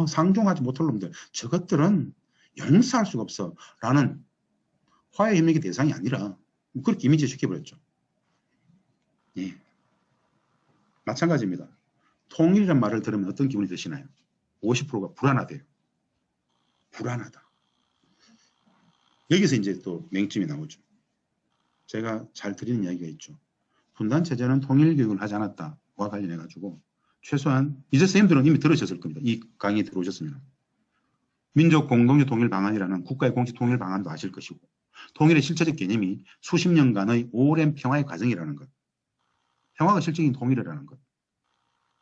상종하지 못할 놈들, 저것들은 용서할 수가 없어 라는 화해협력의 대상이 아니라 그렇게 이미지 시켜버렸죠. 예. 마찬가지입니다. 통일이란 말을 들으면 어떤 기분이 드시나요? 50%가 불안하대요. 불안하다. 여기서 이제 또 맹점이 나오죠. 제가 잘 드리는 이야기가 있죠. 분단체제는 통일교육을 하지 않았다와 관련해가지고 최소한 이제 선생님들은 이미 들으셨을 겁니다. 이 강의에 들어오셨으면. 민족 공동체 통일 방안이라는 국가의 공식 통일 방안도 아실 것이고 통일의 실체적 개념이 수십 년간의 오랜 평화의 과정이라는 것. 평화가 실질적인 통일이라는 것.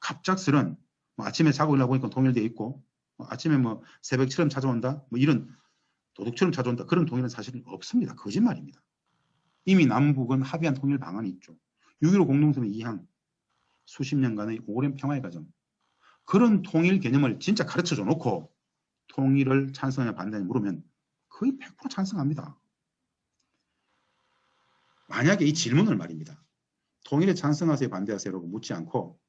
갑작스런 아침에 자고 일어나 보니까 통일되어 있고 아침에 새벽처럼 찾아온다 이런 도둑처럼 찾아온다 그런 통일은 사실 없습니다. 거짓말입니다. 이미 남북은 합의한 통일 방안이 있죠. 6.15 공동선언 2항 수십 년간의 오랜 평화의 과정 그런 통일 개념을 진짜 가르쳐줘 놓고 통일을 찬성하냐 반대하냐 물으면 거의 100% 찬성합니다. 만약에 이 질문을 말입니다. 통일에 찬성하세요 반대하세요라고 묻지 않고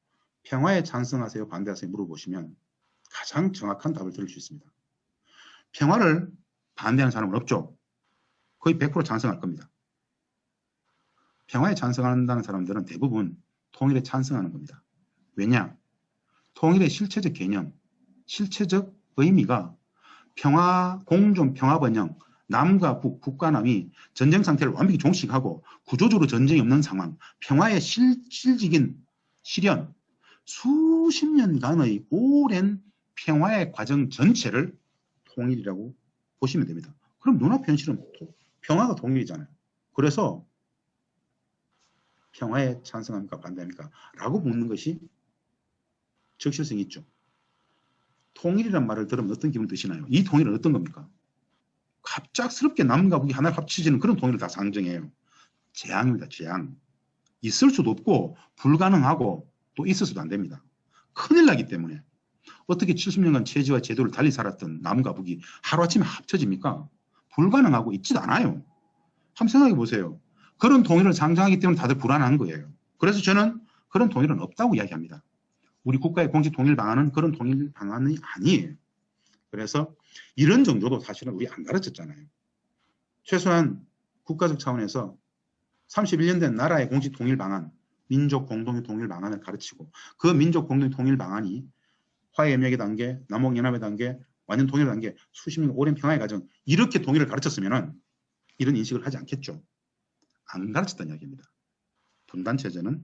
평화에 찬성하세요 반대하세요 물어보시면 가장 정확한 답을 들을 수 있습니다. 평화를 반대하는 사람은 없죠. 거의 100% 찬성할 겁니다. 평화에 찬성한다는 사람들은 대부분 통일에 찬성하는 겁니다. 왜냐? 통일의 실체적 개념, 실체적 의미가 공존 평화 번영, 남과 북, 북과 남이 전쟁 상태를 완벽히 종식하고 구조적으로 전쟁이 없는 상황, 평화의 실질적인 실현, 수십 년간의 오랜 평화의 과정 전체를 통일이라고 보시면 됩니다. 그럼 눈앞 현실은 평화가 통일이잖아요. 그래서 평화에 찬성합니까 반대합니까? 라고 묻는 것이 적실성이 있죠. 통일이란 말을 들으면 어떤 기분 드시나요? 이 통일은 어떤 겁니까? 갑작스럽게 남과 북이 하나를 합치지는 그런 통일을 다 상정해요. 재앙입니다. 재앙. 있을 수도 없고 불가능하고 또 있어서도 안 됩니다. 큰일 나기 때문에 어떻게 70년간 체제와 제도를 달리 살았던 남과 북이 하루아침에 합쳐집니까? 불가능하고 있지도 않아요. 한번 생각해 보세요. 그런 통일을 상정하기 때문에 다들 불안한 거예요. 그래서 저는 그런 통일은 없다고 이야기합니다. 우리 국가의 공식 통일 방안은 그런 통일 방안이 아니에요. 그래서 이런 정도도 사실은 우리 안 가르쳤잖아요. 최소한 국가적 차원에서 31년 된 나라의 공식 통일 방안, 민족 공동의 통일 방안을 가르치고 그 민족 공동의 통일 방안이 화해협력의 단계, 남북연합의 단계, 완전 통일의 단계, 수십 년 오랜 평화의 과정 이렇게 통일을 가르쳤으면 이런 인식을 하지 않겠죠. 안 가르쳤다는 이야기입니다. 분단체제는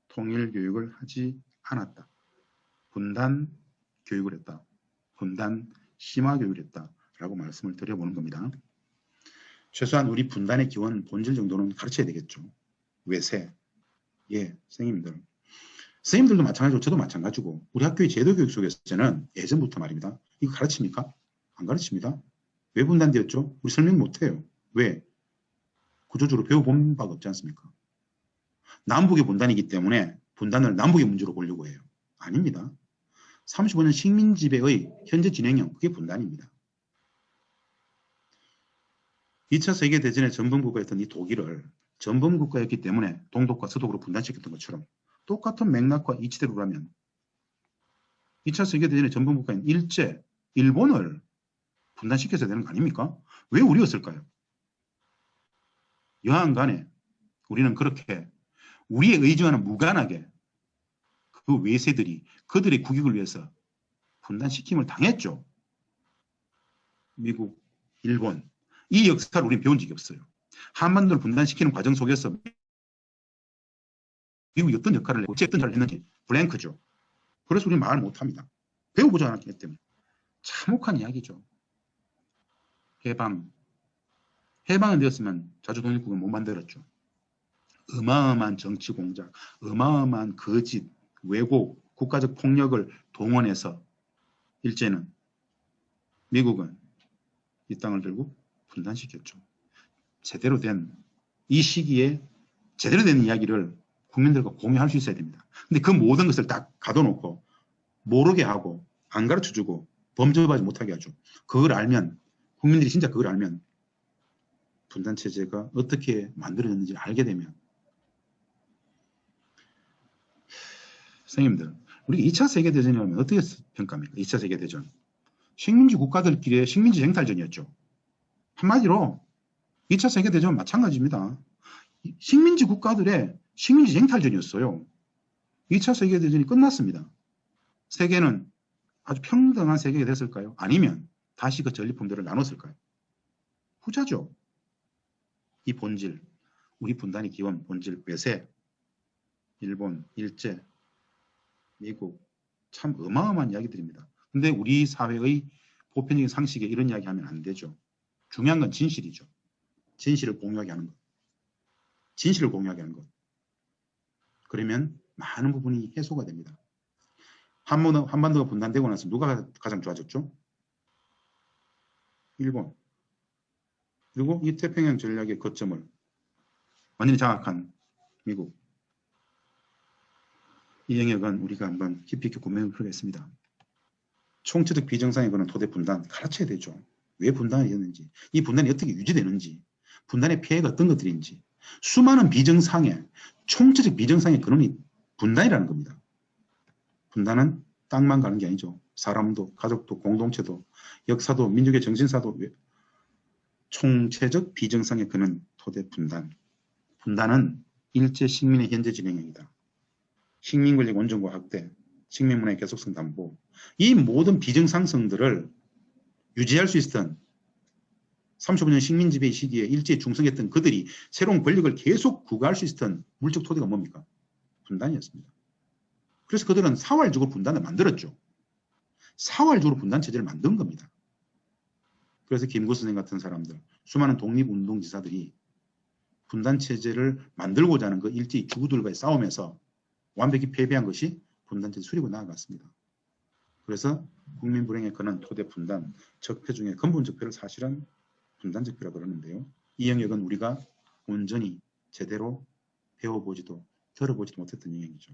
통일 교육을 하지 않았다. 분단 교육을 했다. 분단 심화 교육을 했다라고 말씀을 드려보는 겁니다. 최소한 우리 분단의 기원, 본질 정도는 가르쳐야 되겠죠. 외세. 예, 선생님들. 선생님들도 마찬가지고 저도 마찬가지고 우리 학교의 제도교육 속에서는 예전부터 말입니다. 이거 가르칩니까? 안 가르칩니다. 왜 분단되었죠? 우리 설명 못해요. 왜? 구조적으로 배워본 바가 없지 않습니까? 남북의 분단이기 때문에 분단을 남북의 문제로 보려고 해요. 아닙니다. 35년 식민지배의 현재 진행형, 그게 분단입니다. 2차 세계대전의 전범국가였던 이 독일을 전범국가였기 때문에 동독과 서독으로 분단시켰던 것처럼 똑같은 맥락과 이치대로라면 2차 세계대전의 전범국가인 일제, 일본을 분단시켜야 되는 거 아닙니까? 왜 우리였을까요? 여하간 간에 우리는 그렇게 우리의 의지와는 무관하게 그 외세들이 그들의 국익을 위해서 분단시킴을 당했죠. 미국, 일본. 이 역사를 우리는 배운 적이 없어요. 한반도를 분단시키는 과정 속에서 미국이 어떤 역할을 했고 어떤 역할을 했는지 블랭크죠. 그래서 우리는 말을 못합니다. 배워보지 않았기 때문에. 참혹한 이야기죠. 해방은 되었으면 자주독립국은 못 만들었죠. 어마어마한 정치 공작, 어마어마한 거짓, 왜곡, 국가적 폭력을 동원해서 일제는 미국은 이 땅을 결국 분단시켰죠. 제대로 된 이 시기에 제대로 된 이야기를 국민들과 공유할 수 있어야 됩니다. 근데 그 모든 것을 딱 가둬놓고 모르게 하고 안 가르쳐주고 범접하지 못하게 하죠. 그걸 알면 국민들이 진짜 그걸 알면 분단체제가 어떻게 만들어졌는지 알게 되면 선생님들 우리가 2차 세계대전이 오면 어떻게 평가합니까? 2차 세계대전 식민지 국가들끼리의 식민지 쟁탈전이었죠. 한마디로 2차 세계대전은 마찬가지입니다. 식민지 국가들의 식민지 쟁탈전이었어요. 2차 세계대전이 끝났습니다. 세계는 아주 평등한 세계가 됐을까요? 아니면 다시 그 전리품들을 나눴을까요? 후자죠. 이 본질, 우리 분단의 기원, 본질, 외세, 일본, 일제, 미국, 참 어마어마한 이야기들입니다. 근데 우리 사회의 보편적인 상식에 이런 이야기 하면 안 되죠. 중요한 건 진실이죠. 진실을 공유하게 하는 것. 진실을 공유하게 하는 것. 그러면 많은 부분이 해소가 됩니다. 한반도가 분단되고 나서 누가 가장 좋아졌죠? 일본. 그리고 이 태평양 전략의 거점을 완전히 장악한 미국. 이 영역은 우리가 한번 깊이 있게 고민을 해보겠습니다. 총체적 비정상에 관한 토대 분단 가르쳐야 되죠. 왜 분단이 되는지, 이 분단이 어떻게 유지되는지, 분단의 피해가 어떤 것들인지, 수많은 비정상의 총체적 비정상의 근원이 분단이라는 겁니다. 분단은 땅만 가는 게 아니죠. 사람도, 가족도, 공동체도, 역사도, 민족의 정신사도 총체적 비정상의 근원 토대 분단. 분단은 일제 식민의 현재 진행형이다. 식민 권력 원정과 확대, 식민 문화의 계속성 담보, 이 모든 비정상성들을 유지할 수 있었던 35년 식민 지배 시기에 일제에 중성했던 그들이 새로운 권력을 계속 구가할 수 있었던 물적 토대가 뭡니까? 분단이었습니다. 그래서 그들은 사활적으로 분단을 만들었죠. 사활적으로 분단 체제를 만든 겁니다. 그래서 김구 선생 같은 사람들, 수많은 독립운동지사들이 분단 체제를 만들고자 하는 그 일제의 주구들과의 싸움에서 완벽히 패배한 것이 분단체제 수립으로 나아갔습니다. 그래서 국민 불행의 근원 토대 분단 적폐 중에 근본 적폐를 사실은 분단 적폐라고 그러는데요. 이 영역은 우리가 온전히 제대로 배워보지도 들어보지도 못했던 이야기죠.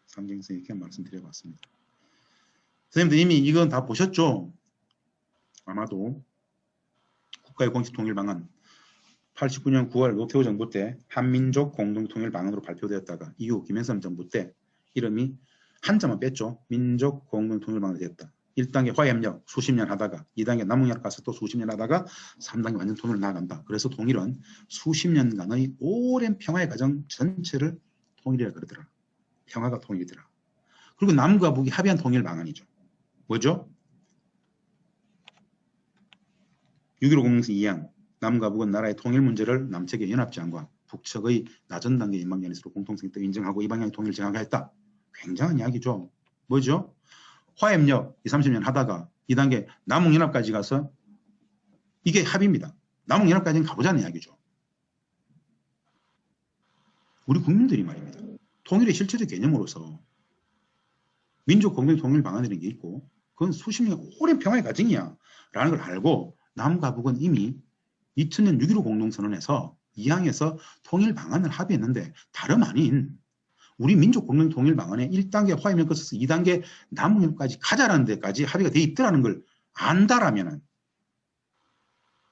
상징성 있게 말씀드려봤습니다. 선생님들 이미 이건 다 보셨죠? 아마도 국가의 공식 통일 방안 89년 9월 노태우 정부 때 한민족 공동통일 방안으로 발표되었다가 이후 김영삼 정부 때 이름이 한자만 뺐죠. 민족 공동통일 방안이 됐다. 1단계 화해협력 수십 년 하다가 2단계 남북연합 가서 또 수십 년 하다가 3단계 완전 통일로 나아간다. 그래서 통일은 수십 년간의 오랜 평화의 과정 전체를 통일이라 그러더라. 평화가 통일이더라. 그리고 남과 북이 합의한 통일 방안이죠. 뭐죠? 6.15 공동선 2항 남과 북은 나라의 통일 문제를 남측의 연합제안과 북측의 낮은 단계 인방연의서로 공통성을 인정하고 이 방향의 통일을 정하겠다. 굉장한 이야기죠. 뭐죠? 화해협력 20, 30년 하다가 2단계 남북연합까지 가서 이게 합의입니다. 남북연합까지는 가보자는 이야기죠. 우리 국민들이 말입니다. 통일의 실체적 개념으로서 민족 공동 통일 방안이라는 게 있고 그건 수십 년 오랜 평화의 과정이야 라는 걸 알고 남과 북은 이미 2000년 6.15 공동선언에서 2항에서 통일 방안을 합의했는데 다름 아닌 우리 민족 공동 통일 방안에 1단계 화해협력 거쳐서 2단계 남북연합까지 가자라는 데까지 합의가 돼 있더라는 걸 안다라면은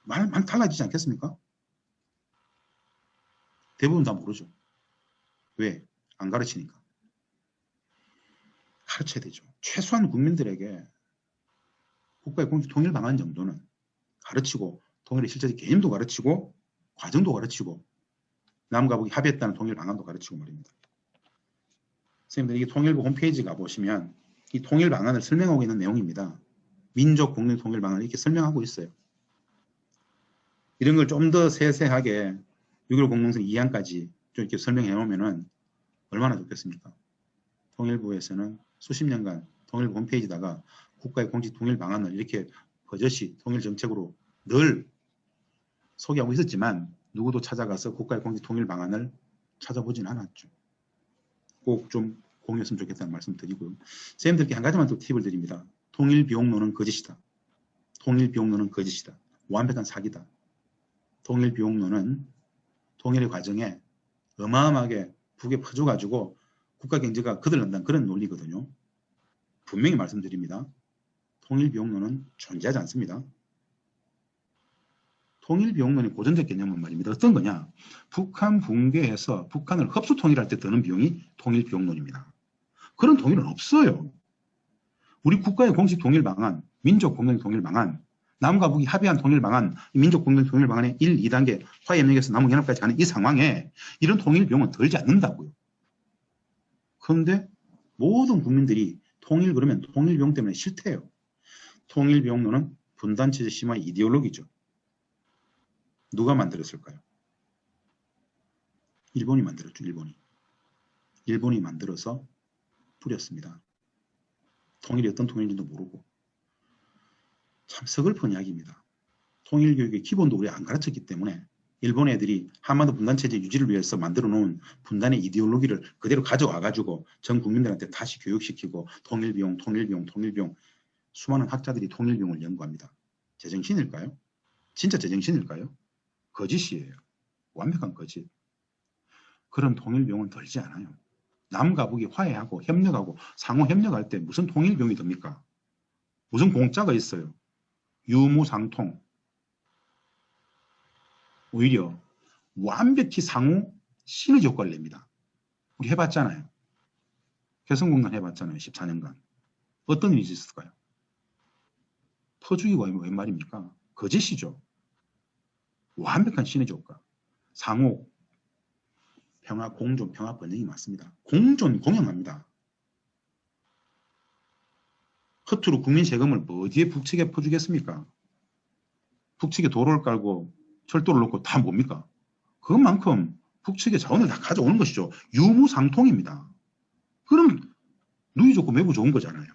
말 달라지지 않겠습니까? 대부분 다 모르죠. 왜? 안 가르치니까. 가르쳐야 되죠. 최소한 국민들에게 국가의 공식 통일 방안 정도는 가르치고 통일의 실제적 개념도 가르치고 과정도 가르치고 남과 북이 합의했다는 통일 방안도 가르치고 말입니다. 선생님들 이게 통일부 홈페이지 가보시면 이 통일 방안을 설명하고 있는 내용입니다. 민족 공동 통일 방안을 이렇게 설명하고 있어요. 이런 걸 좀 더 세세하게 6.15 공동선 2항까지 좀 이렇게 설명해 놓으면 얼마나 좋겠습니까? 통일부에서는 수십 년간 통일부 홈페이지다가 국가의 공식 통일 방안을 이렇게 버젓이 통일 정책으로 늘 소개하고 있었지만 누구도 찾아가서 국가의 공식 통일 방안을 찾아보진 않았죠. 꼭 좀 공유했으면 좋겠다는 말씀 드리고요. 선생님들께 한 가지만 더 팁을 드립니다. 통일 비용론은 거짓이다. 통일 비용론은 거짓이다. 완벽한 사기다. 통일 비용론은 통일의 과정에 어마어마하게 북에 퍼져가지고 국가 경제가 거들난다는 그런 논리거든요. 분명히 말씀드립니다. 통일 비용론은 존재하지 않습니다. 통일 비용론의 고전적 개념은 말입니다. 어떤 거냐? 북한 붕괴해서 북한을 흡수 통일할 때 드는 비용이 통일 비용론입니다. 그런 통일은 없어요. 우리 국가의 공식 통일 방안, 민족 공동 통일 방안, 남과 북이 합의한 통일 방안, 민족 공동 통일 방안의 1, 2단계 화해협력에서 남북연합까지 가는 이 상황에 이런 통일 비용은 들지 않는다고요. 그런데 모든 국민들이 통일 그러면 통일 비용 때문에 싫대요. 통일 비용론은 분단체제 심화의 이데올로기죠. 누가 만들었을까요? 일본이 만들었죠. 일본이 만들어서 뿌렸습니다. 통일이 어떤 통일인지도 모르고. 참 서글픈 이야기입니다. 통일교육의 기본도 우리가 안 가르쳤기 때문에 일본 애들이 한반도 분단체제 유지를 위해서 만들어 놓은 분단의 이데올로기를 그대로 가져와가지고 전 국민들한테 다시 교육시키고 통일비용 수많은 학자들이 통일비용을 연구합니다. 제정신일까요? 진짜 제정신일까요? 거짓이에요. 완벽한 거짓. 그런 통일비용은 들지 않아요. 남과 북이 화해하고 협력하고 상호 협력할 때 무슨 통일비용이 듭니까? 무슨 공짜가 있어요. 유무상통. 오히려 완벽히 상호 시너지 효과를 냅니다. 우리 해봤잖아요. 개성공단 해봤잖아요. 14년간. 어떤 일이 있었을까요? 퍼주기가 웬 말입니까? 거짓이죠. 완벽한 시너지 효과. 상호, 평화, 공존, 평화 번영이 맞습니다. 공존, 공영합니다. 허투루 국민 세금을 뭐 어디에 북측에 퍼주겠습니까? 북측에 도로를 깔고 철도를 놓고 다 뭡니까? 그것만큼 북측의 자원을 다 가져오는 것이죠. 유무상통입니다. 그럼 누이 좋고 매부 좋은 거잖아요.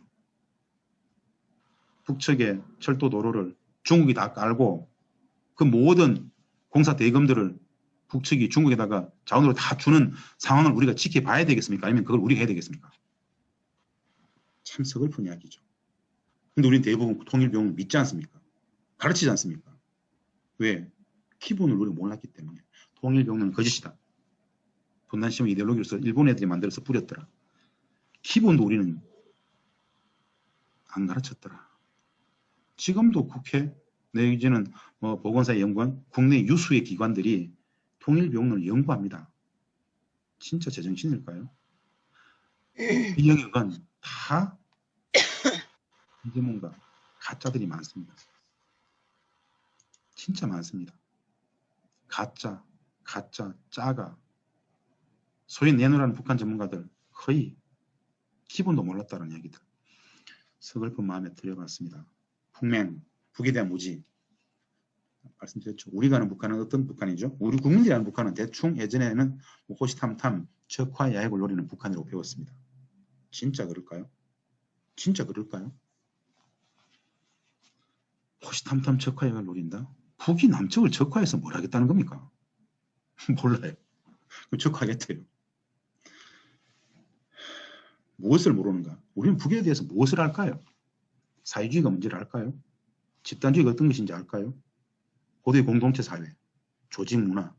북측의 철도 도로를 중국이 다 깔고 그 모든 공사 대금들을 북측이 중국에다가 자원으로 다 주는 상황을 우리가 지켜봐야 되겠습니까? 아니면 그걸 우리가 해야 되겠습니까? 참 서글픈 이야기죠. 근데 우리는 대부분 통일비용을 믿지 않습니까? 가르치지 않습니까? 왜? 기본을 우리가 몰랐기 때문에. 통일비용은 거짓이다. 분단 시험 이데올로기로서 일본 애들이 만들어서 뿌렸더라. 기본도 우리는 안 가르쳤더라. 지금도 국회 내지는 뭐 보건사 연구원, 국내 유수의 기관들이 통일비용론을 연구합니다. 진짜 제정신일까요? 이 영역은 다 이게 뭔가 가짜들이 많습니다. 진짜 많습니다. 가짜, 짜가. 소위 내놓으라는 북한 전문가들 거의 기본도 몰랐다는 얘기들. 서글픈 마음에 들여봤습니다. 북맹, 북에 대한 무지. 말씀드렸죠. 우리가 아는 북한은 어떤 북한이죠? 우리 국민들이 아는 북한은 대충 예전에는 호시탐탐 적화 야획을 노리는 북한이라고 배웠습니다. 진짜 그럴까요? 진짜 그럴까요? 호시탐탐 적화 야획을 노린다? 북이 남측을 적화해서 뭘 하겠다는 겁니까? 몰라요. 적화하겠대요. 무엇을 모르는가? 우리는 북에 대해서 무엇을 알까요? 사회주의가 문제를 알까요? 집단주의가 어떤 것인지 알까요? 고도의 공동체 사회, 조직 문화,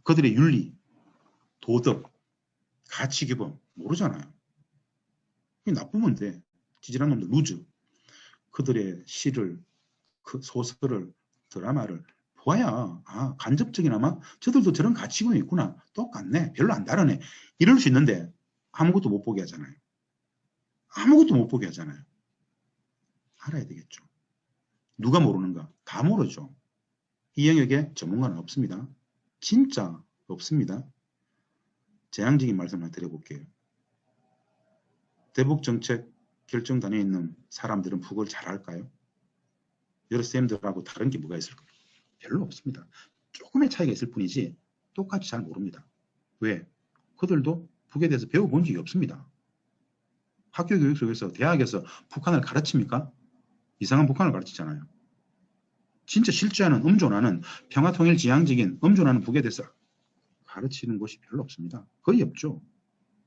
그들의 윤리, 도덕, 가치 규범 모르잖아요. 나쁘면 돼. 지질한 놈들 루즈. 그들의 시를, 그 소설을, 드라마를 보아야 간접적이나마 저들도 저런 가치관이 있구나. 똑같네. 별로 안 다르네. 이럴 수 있는데 아무것도 못 보게 하잖아요. 아무것도 못 보게 하잖아요. 알아야 되겠죠. 누가 모르는가? 다 모르죠. 이 영역에 전문가는 없습니다. 진짜 없습니다. 재앙적인 말씀을 드려볼게요. 대북 정책 결정단에 있는 사람들은 북을 잘 알까요? 여러 쌤들하고 다른 게 뭐가 있을까요? 별로 없습니다. 조금의 차이가 있을 뿐이지 똑같이 잘 모릅니다. 왜? 그들도 북에 대해서 배워본 적이 없습니다. 학교 교육 속에서 대학에서 북한을 가르칩니까? 이상한 북한을 가르치잖아요. 진짜 실제하는 음존하는 평화통일지향적인 음존하는 북에 대해서 가르치는 곳이 별로 없습니다. 거의 없죠.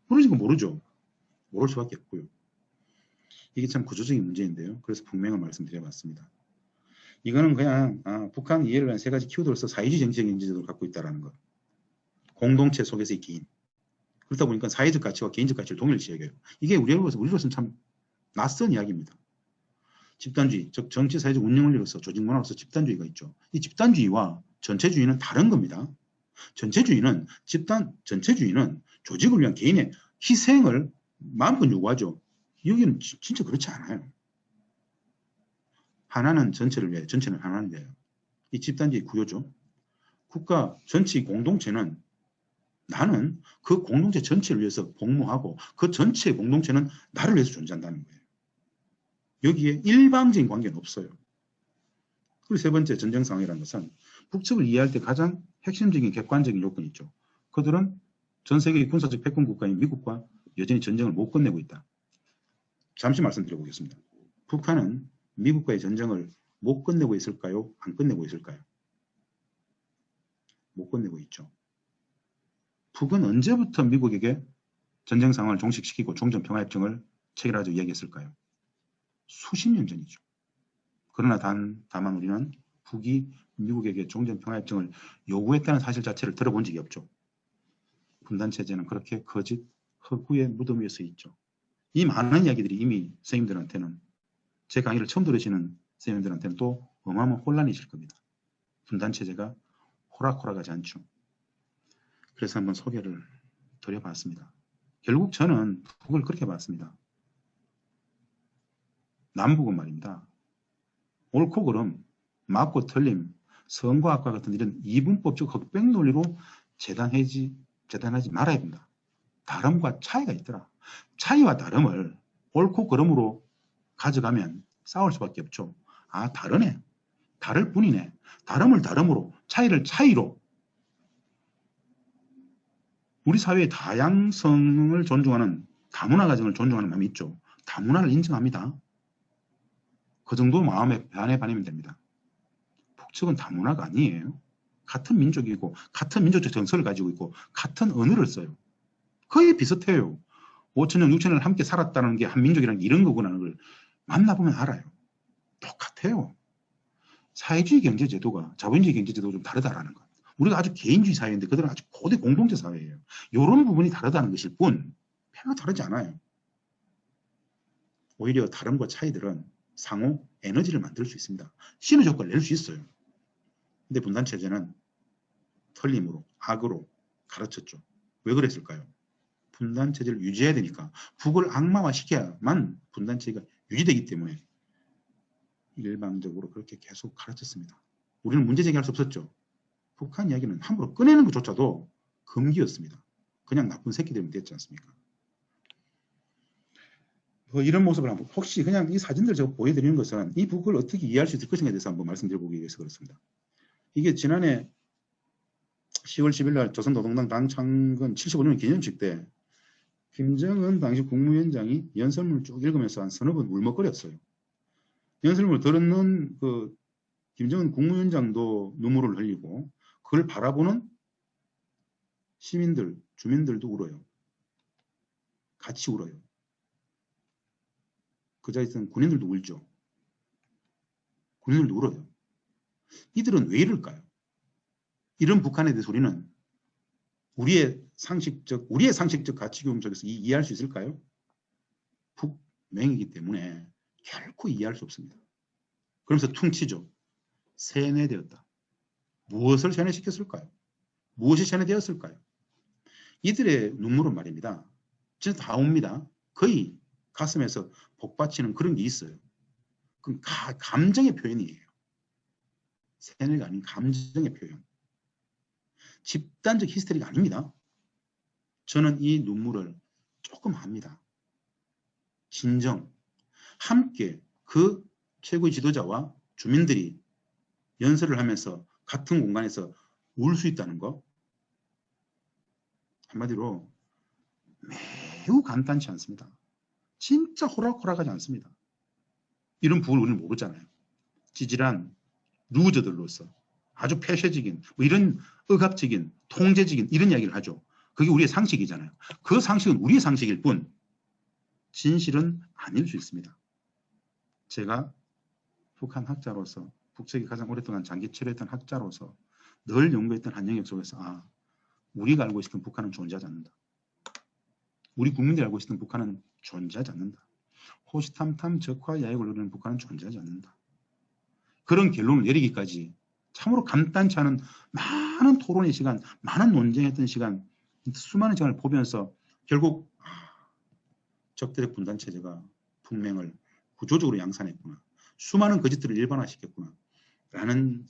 모르지가 모르죠. 모를 수밖에 없고요. 이게 참 구조적인 문제인데요. 그래서 북맹을 말씀드려봤습니다. 이거는 그냥 북한 이해를 위한 세 가지 키워드로서 사회주의 정치적인 인지도를 갖고 있다는 것. 공동체 속에서의 개인. 그렇다 보니까 사회적 가치와 개인적 가치를 동일시 여겨요. 이게 우리로서는 참 낯선 이야기입니다. 집단주의, 즉 정치 사회적 운영 원리로서 조직 문화로서 집단주의가 있죠. 이 집단주의와 전체주의는 다른 겁니다. 전체주의는 조직을 위한 개인의 희생을 마음껏 요구하죠. 여기는 진짜 그렇지 않아요. 하나는 전체를 위해, 전체는 하나를 위해요. 이 집단주의 구조죠. 국가 전체의 공동체는 나는 그 공동체 전체를 위해서 복무하고 그 전체의 공동체는 나를 위해서 존재한다는 거예요. 여기에 일방적인 관계는 없어요. 그리고 세 번째 전쟁 상황이라는 것은 북측을 이해할 때 가장 핵심적인 객관적인 요건이 있죠. 그들은 전 세계의 군사적 패권 국가인 미국과 여전히 전쟁을 못 끝내고 있다. 잠시 말씀드려보겠습니다. 북한은 미국과의 전쟁을 못 끝내고 있을까요? 안 끝내고 있을까요? 못 끝내고 있죠. 북은 언제부터 미국에게 전쟁 상황을 종식시키고 종전평화협정을 체결하자고 이야기했을까요? 수십 년 전이죠. 그러나 다만 우리는 북이 미국에게 종전평화협정을 요구했다는 사실 자체를 들어본 적이 없죠. 분단체제는 그렇게 거짓, 허구의 무덤 위에 서 있죠. 이 많은 이야기들이 이미 선생님들한테는 제 강의를 처음 들으시는 선생님들한테는 또 어마어마한 혼란이실 겁니다. 분단체제가 호락호락하지 않죠. 그래서 한번 소개를 드려봤습니다. 결국 저는 북을 그렇게 봤습니다. 남북은 말입니다. 옳고 그름, 맞고 틀림, 선과 악과 같은 이런 이분법적 흑백 논리로 재단하지 말아야 된다. 다름과 차이가 있더라. 차이와 다름을 옳고 그름으로 가져가면 싸울 수밖에 없죠. 다르네. 다를 뿐이네. 다름을 다름으로, 차이를 차이로. 우리 사회의 다양성을 존중하는, 다문화 가정을 존중하는 마음이 있죠. 다문화를 인정합니다. 그 정도 마음에 반이면 됩니다. 북측은 다문화가 아니에요. 같은 민족이고 같은 민족적 정서를 가지고 있고 같은 언어를 써요. 거의 비슷해요. 5천년, 6천년을 함께 살았다는 게 한 민족이라는 게 이런 거구나는 걸 만나보면 알아요. 똑같아요. 사회주의 경제제도가 자본주의 경제제도가 좀 다르다라는 것. 우리가 아주 개인주의 사회인데 그들은 아주 고대 공동체 사회예요. 이런 부분이 다르다는 것일 뿐 별로 다르지 않아요. 오히려 다름과 차이들은 상호 에너지를 만들 수 있습니다. 시너지 효과를 낼 수 있어요. 근데 분단체제는 털림으로 악으로 가르쳤죠. 왜 그랬을까요? 분단체제를 유지해야 되니까 북을 악마화시켜야만 분단체제가 유지되기 때문에 일방적으로 그렇게 계속 가르쳤습니다. 우리는 문제 제기할 수 없었죠. 북한 이야기는 함부로 꺼내는 것조차도 금기였습니다. 그냥 나쁜 새끼들이면 됐지 않습니까? 이런 모습을 한번 혹시 그냥 이 사진들 제가 보여드리는 것은 이 북을 어떻게 이해할 수 있을 것인가에 대해서 한번 말씀드려보기 위해서 그렇습니다. 이게 지난해 10월 10일 날 조선노동당 당창건 75주년 기념식 때 김정은 당시 국무위원장이 연설문을 쭉 읽으면서 한 서너 번 울먹거렸어요. 연설문을 들었는 그 김정은 국무위원장도 눈물을 흘리고 그걸 바라보는 시민들, 주민들도 울어요. 같이 울어요. 그 자리에 있던 군인들도 울죠. 군인들도 울어요. 이들은 왜 이럴까요? 이런 북한에 대해서 우리는 우리의 상식적 가치 교육 속에서 이해할 수 있을까요? 북맹이기 때문에 결코 이해할 수 없습니다. 그러면서 퉁치죠. 세뇌되었다. 무엇을 세뇌시켰을까요? 무엇이 세뇌되었을까요? 이들의 눈물은 말입니다. 진짜 다 옵니다. 거의 가슴에서 복받치는 그런 게 있어요. 그럼 감정의 표현이에요. 세뇌가 아닌 감정의 표현. 집단적 히스테리가 아닙니다. 저는 이 눈물을 조금 압니다. 진정. 함께 그 최고의 지도자와 주민들이 연설을 하면서 같은 공간에서 울 수 있다는 거. 한마디로 매우 간단치 않습니다. 진짜 호락호락하지 않습니다. 이런 부분을 우리는 모르잖아요. 찌질한 루저들로서 아주 폐쇄적인 이런 억압적인 통제적인 이런 이야기를 하죠. 그게 우리의 상식이잖아요. 그 상식은 우리의 상식일 뿐 진실은 아닐 수 있습니다. 제가 북한 학자로서 북측에 가장 오랫동안 장기 체류했던 학자로서 늘 연구했던 한 영역 속에서 우리가 알고 있었던 북한은 존재하지 않는다. 우리 국민들이 알고 있었던 북한은 존재하지 않는다. 호시탐탐 적화 야욕을 누리는 북한은 존재하지 않는다. 그런 결론을 내리기까지 참으로 간단치 않은 많은 토론의 시간, 많은 논쟁했던 시간, 수많은 시간을 보면서 결국 적대적 분단체제가 북맹을 구조적으로 양산했구나. 수많은 거짓들을 일반화시켰구나. 라는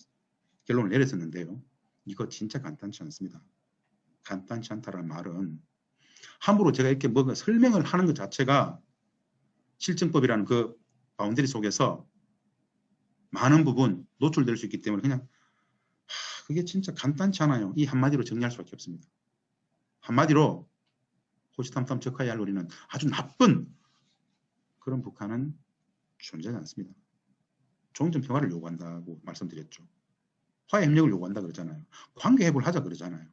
결론을 내렸었는데요. 이거 진짜 간단치 않습니다. 간단치 않다라는 말은 함부로 제가 이렇게 뭔가 설명을 하는 것 자체가 실증법이라는 그 바운더리 속에서 많은 부분 노출될 수 있기 때문에 그냥 그게 진짜 간단치 않아요. 이 한마디로 정리할 수밖에 없습니다. 한마디로 호시탐탐 적하야를 노리는 아주 나쁜 그런 북한은 존재하지 않습니다. 종전 평화를 요구한다고 말씀드렸죠. 화해 협력을 요구한다 그러잖아요. 관계 회복을 하자 그러잖아요.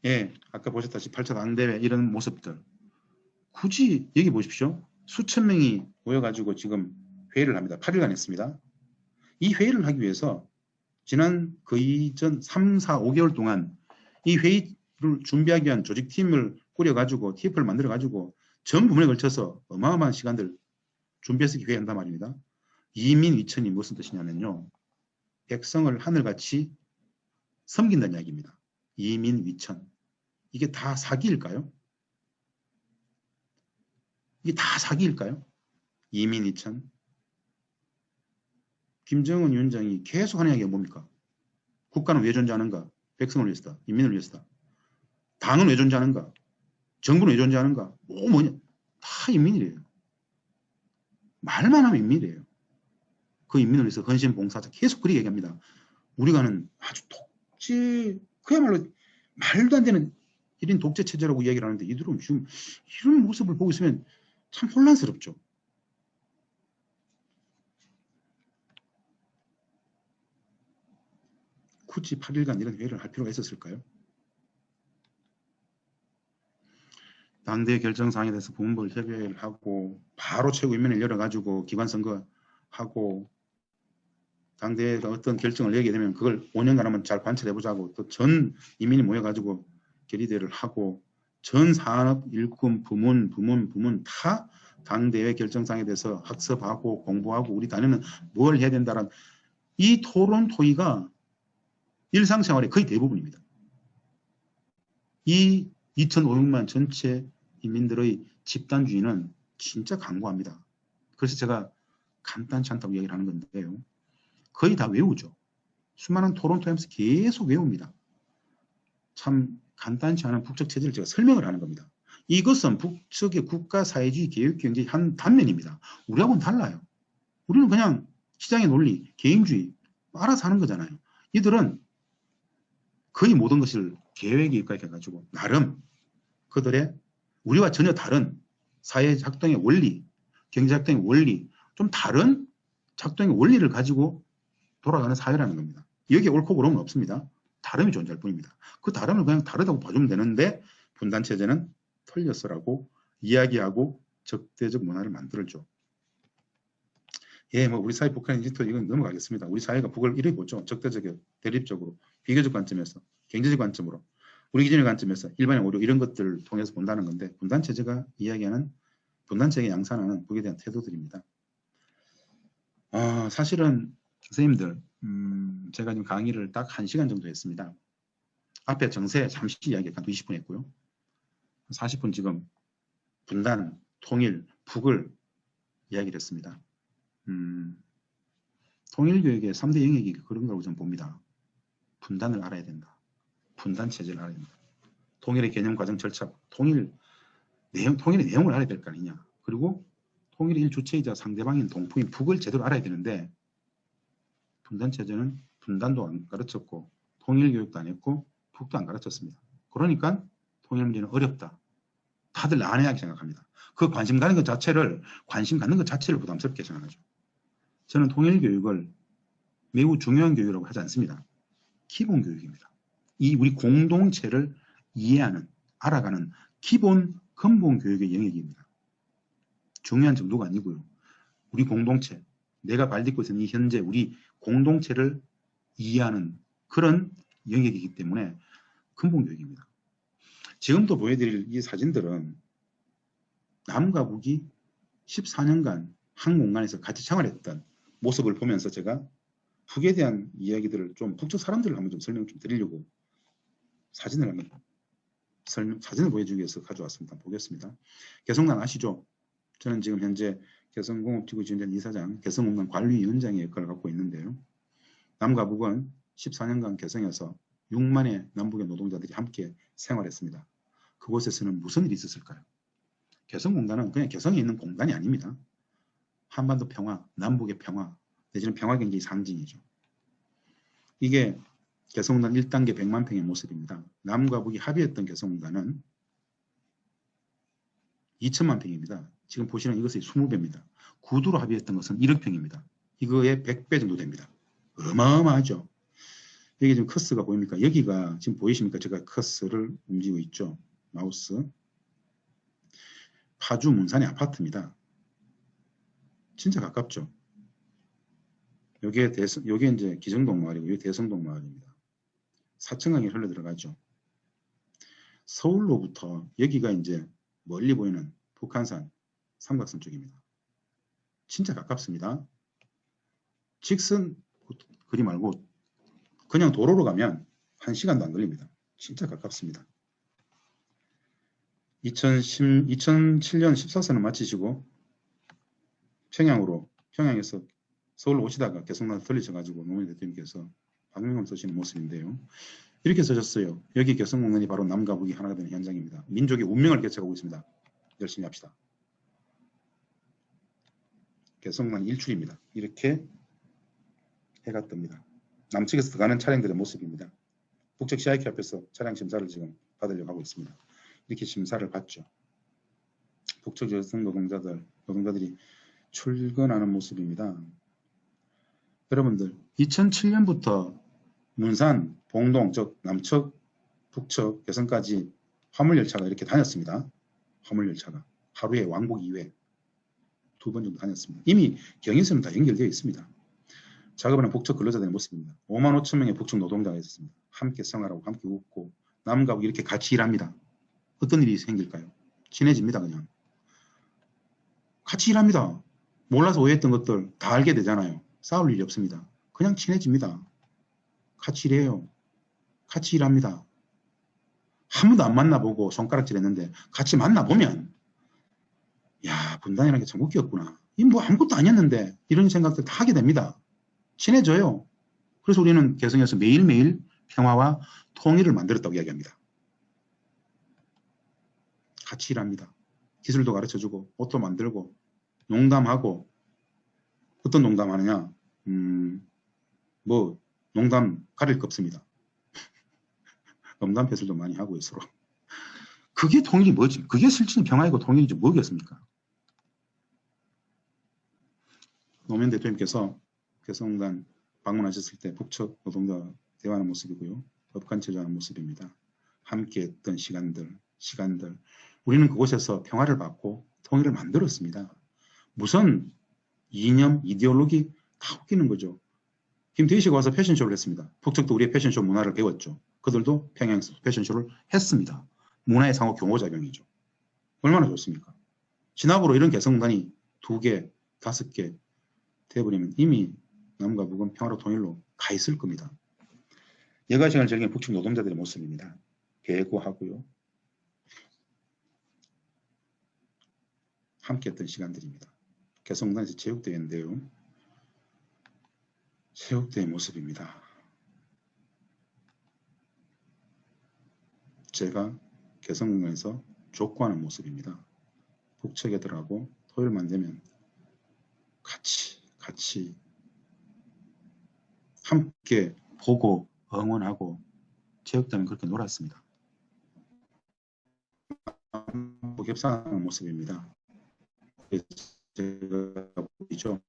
예, 아까 보셨다시피 8차 당대회 이런 모습들. 굳이 여기 보십시오. 수천 명이 모여가지고 지금 회의를 합니다. 8일간 했습니다. 이 회의를 하기 위해서 지난 그 이전 3, 4, 5개월 동안 이 회의를 준비하기 위한 조직팀을 꾸려가지고 TF를 만들어가지고 전 부문에 걸쳐서 어마어마한 시간들 준비해서 회의한단 말입니다. 이민위천이 무슨 뜻이냐면요. 백성을 하늘같이 섬긴다는 이야기입니다. 이민위천. 이게 다 사기일까요? 이게 다 사기일까요? 이민위천. 김정은 위원장이 계속 하는 이야기가 뭡니까? 국가는 왜 존재하는가? 백성을 위해서다. 인민을 위해서다. 당은 왜 존재하는가? 정부는 왜 존재하는가? 뭐냐? 다 인민이래요. 말만 하면 인민이래요. 그 인민을 위해서 헌신 봉사자 계속 그렇게 얘기합니다. 우리가 하는 아주 독재, 그야말로 말도 안 되는 1인 독재 체제라고 이야기를 하는데 이들은 지금 이런 모습을 보고 있으면 참 혼란스럽죠. 굳이 8일간 이런 회의를 할 필요가 있었을까요? 당대 결정사항에 대해서 부문별 협의를 하고 바로 최고위원회를 열어가지고 기관선거하고 당대회가 어떤 결정을 내게 되면 그걸 5년간 한번 잘 관찰해보자고 또 전 이민이 모여가지고 결의대를 하고 전 산업 일꾼 부문 다 당대회 결정상에 대해서 학습하고 공부하고 우리 단위는 뭘 해야 된다는 이 토론 토의가 일상생활의 거의 대부분입니다. 이 2,500만 전체 인민들의 집단주의는 진짜 강고합니다. 그래서 제가 간단치 않다고 얘기를 하는 건데요. 거의 다 외우죠. 수많은 토론 토하면서 계속 외웁니다. 참 간단치 않은 북측 체제를 제가 설명을 하는 겁니다. 이것은 북측의 국가사회주의 개혁경제의 한 단면입니다. 우리하고는 달라요. 우리는 그냥 시장의 논리, 개인주의 알아서 하는 거잖아요. 이들은 거의 모든 것을 계획에 입각해가지고 나름 그들의 우리와 전혀 다른 사회 작동의 원리, 경제 작동의 원리, 좀 다른 작동의 원리를 가지고 돌아가는 사회라는 겁니다. 여기에 옳고 그름은 없습니다. 다름이 존재할 뿐입니다. 그 다름을 그냥 다르다고 봐주면 되는데 분단체제는 틀렸어라고 이야기하고 적대적 문화를 만들어줘. 예, 뭐 우리 사회 북한 인지토 이건 넘어가겠습니다. 우리 사회가 북을 이렇게 보죠. 적대적, 대립적으로, 비교적 관점에서, 경제적 관점으로, 우리 기준의 관점에서 일반의 오류 이런 것들을 통해서 본다는 건데 분단체제가 이야기하는 분단체계 양산하는 북에 대한 태도들입니다. 사실은 선생님들 제가 지금 강의를 딱 1시간 정도 했습니다. 앞에 정세 잠시 이야기 한 20분 했고요. 40분 지금 분단, 통일, 북을 이야기를 했습니다. 통일교육의 3대 영역이 그런 거라고 저는 봅니다. 분단을 알아야 된다. 분단체제를 알아야 된다. 통일의 개념, 과정, 절차, 통일의 내용을 알아야 될 거 아니냐. 그리고 통일의 1주체이자 상대방인 동포인 북을 제대로 알아야 되는데 분단체제는 분단도 안 가르쳤고 통일교육도 안 했고 북도 안 가르쳤습니다. 그러니까 통일 문제는 어렵다. 다들 난해하게 생각합니다. 그 관심 갖는 것 자체를 부담스럽게 생각하죠. 저는 통일교육을 매우 중요한 교육이라고 하지 않습니다. 기본 교육입니다. 이 우리 공동체를 이해하는, 알아가는 기본 근본 교육의 영역입니다. 중요한 정도가 아니고요. 우리 공동체, 내가 발딛고 있는 이 현재 우리 공동체를 이해하는 그런 영역이기 때문에 근본 교육입니다. 지금도 보여드릴 이 사진들은 남과 북이 14년간 한 공간에서 같이 생활했던 모습을 보면서 제가 북에 대한 이야기들을 좀 북쪽 사람들을 한번 좀 설명 좀 드리려고 사진을 보여주기 위해서 가져왔습니다. 보겠습니다. 개성난 아시죠? 저는 지금 현재 개성공업지구지원단 이사장, 개성공단 관리위원장의 역할을 갖고 있는데요. 남과 북은 14년간 개성에서 6만의 남북의 노동자들이 함께 생활했습니다. 그곳에서는 무슨 일이 있었을까요? 개성공단은 그냥 개성에 있는 공단이 아닙니다. 한반도 평화, 남북의 평화, 내지는 평화경제의 상징이죠. 이게 개성공단 1단계 100만 평의 모습입니다. 남과 북이 합의했던 개성공단은 2천만 평입니다. 지금 보시는 이것의 20배입니다. 구두로 합의했던 것은 1억 평입니다. 이거의 100배 정도 됩니다. 어마어마하죠. 여기 지금 커스가 보입니까? 여기가 지금 보이십니까? 제가 커스를 움직이고 있죠. 마우스. 파주 문산의 아파트입니다. 진짜 가깝죠. 요게 이제 기정동 마을이고 이게 대성동 마을입니다. 사천강이 흘러 들어가죠. 서울로부터 여기가 이제 멀리 보이는 북한산 삼각선 쪽입니다. 진짜 가깝습니다. 직선 거리 말고 그냥 도로로 가면 1시간도 안 걸립니다. 진짜 가깝습니다. 2007년 14선을 마치시고 평양에서 서울로 오시다가 개성나서 들리셔가지고 노무현 대통령께서 방명을 쓰시는 모습인데요. 이렇게 쓰셨어요. 여기 개성공단이 바로 남과 북이 하나가 되는 현장입니다. 민족의 운명을 개척하고 있습니다. 열심히 합시다. 개성공단 일출입니다. 이렇게 해가 뜹니다. 남측에서 들어가는 차량들의 모습입니다. 북측 CIK 앞에서 차량 심사를 지금 받으려고 하고 있습니다. 이렇게 심사를 받죠. 북측 여성 노동자들이 출근하는 모습입니다. 여러분들 2007년부터 문산, 봉동, 즉 남측, 북측, 개성까지 화물열차가 이렇게 다녔습니다. 화물열차가 하루에 왕복 2회 2번 정도 다녔습니다. 이미 경인선은 다 연결되어 있습니다. 작업을 하는 북측 근로자들의 모습입니다. 5만 5천 명의 북측 노동자가 있었습니다. 함께 생활하고 함께 웃고 남과 이렇게 같이 일합니다. 어떤 일이 생길까요? 친해집니다. 그냥 같이 일합니다. 몰라서 오해했던 것들 다 알게 되잖아요. 싸울 일이 없습니다. 그냥 친해집니다. 같이 일해요. 같이 일합니다. 한 번도 안 만나보고 손가락질 했는데 같이 만나보면 야, 분단이라는 게 참 웃겼구나. 이 뭐 아무것도 아니었는데 이런 생각들 다 하게 됩니다. 친해져요. 그래서 우리는 개성에서 매일매일 평화와 통일을 만들었다고 이야기합니다. 같이 일합니다. 기술도 가르쳐주고 옷도 만들고 농담하고 어떤 농담하느냐 뭐 농담 가릴 거 없습니다. 농담 패설도 많이 하고요 서로. 그게 통일이 뭐지? 그게 실질의 평화이고 통일이지 뭐겠습니까? 노무현 대통령께서 개성공단 방문하셨을 때 북측 노동자 대화하는 모습이고요. 법관체조하는 모습입니다. 함께 했던 시간들 우리는 그곳에서 평화를 받고 통일을 만들었습니다. 무슨 이념, 이데올로기 다 웃기는 거죠. 김대희 씨가 와서 패션쇼를 했습니다. 북측도 우리의 패션쇼 문화를 배웠죠. 그들도 평양에서 패션쇼를 했습니다. 문화의 상호 경호작용이죠. 얼마나 좋습니까? 진압으로 이런 개성공단이 2개, 5개 돼버리면 이미 남과 북은 평화로 통일로 가 있을 겁니다. 여가 시간을 즐기는 북측 노동자들의 모습입니다. 배고하고요. 함께했던 시간들입니다. 개성공단에서 체육대회인데요. 체육대회 모습입니다. 제가 개성공단에서 족구하는 모습입니다. 북측 애들하고 토요일만 되면 같이 함께 보고 응원하고 체육대회는 그렇게 놀았습니다. 협상하는 모습입니다. 제가 보이죠.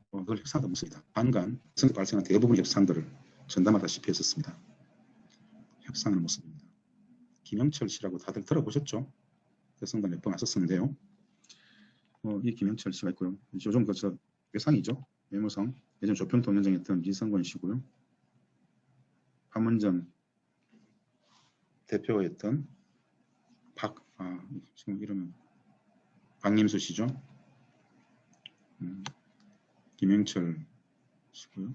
그걸 협상하는 모습이다. 반간 선거 발생한 대부분의 협상들을 전담하다시피 했었습니다. 협상하는 모습입니다. 김영철 씨라고 다들 들어보셨죠? 개성공단 몇 번 왔었는데요. 이 김영철 씨가 있고요. 요즘 저 외상이죠. 외무성. 예전 조평통연장에 했던 이성권 씨고요. 판문점 대표였던 지금 이름은 박님수 씨죠. 김영철 씨고요.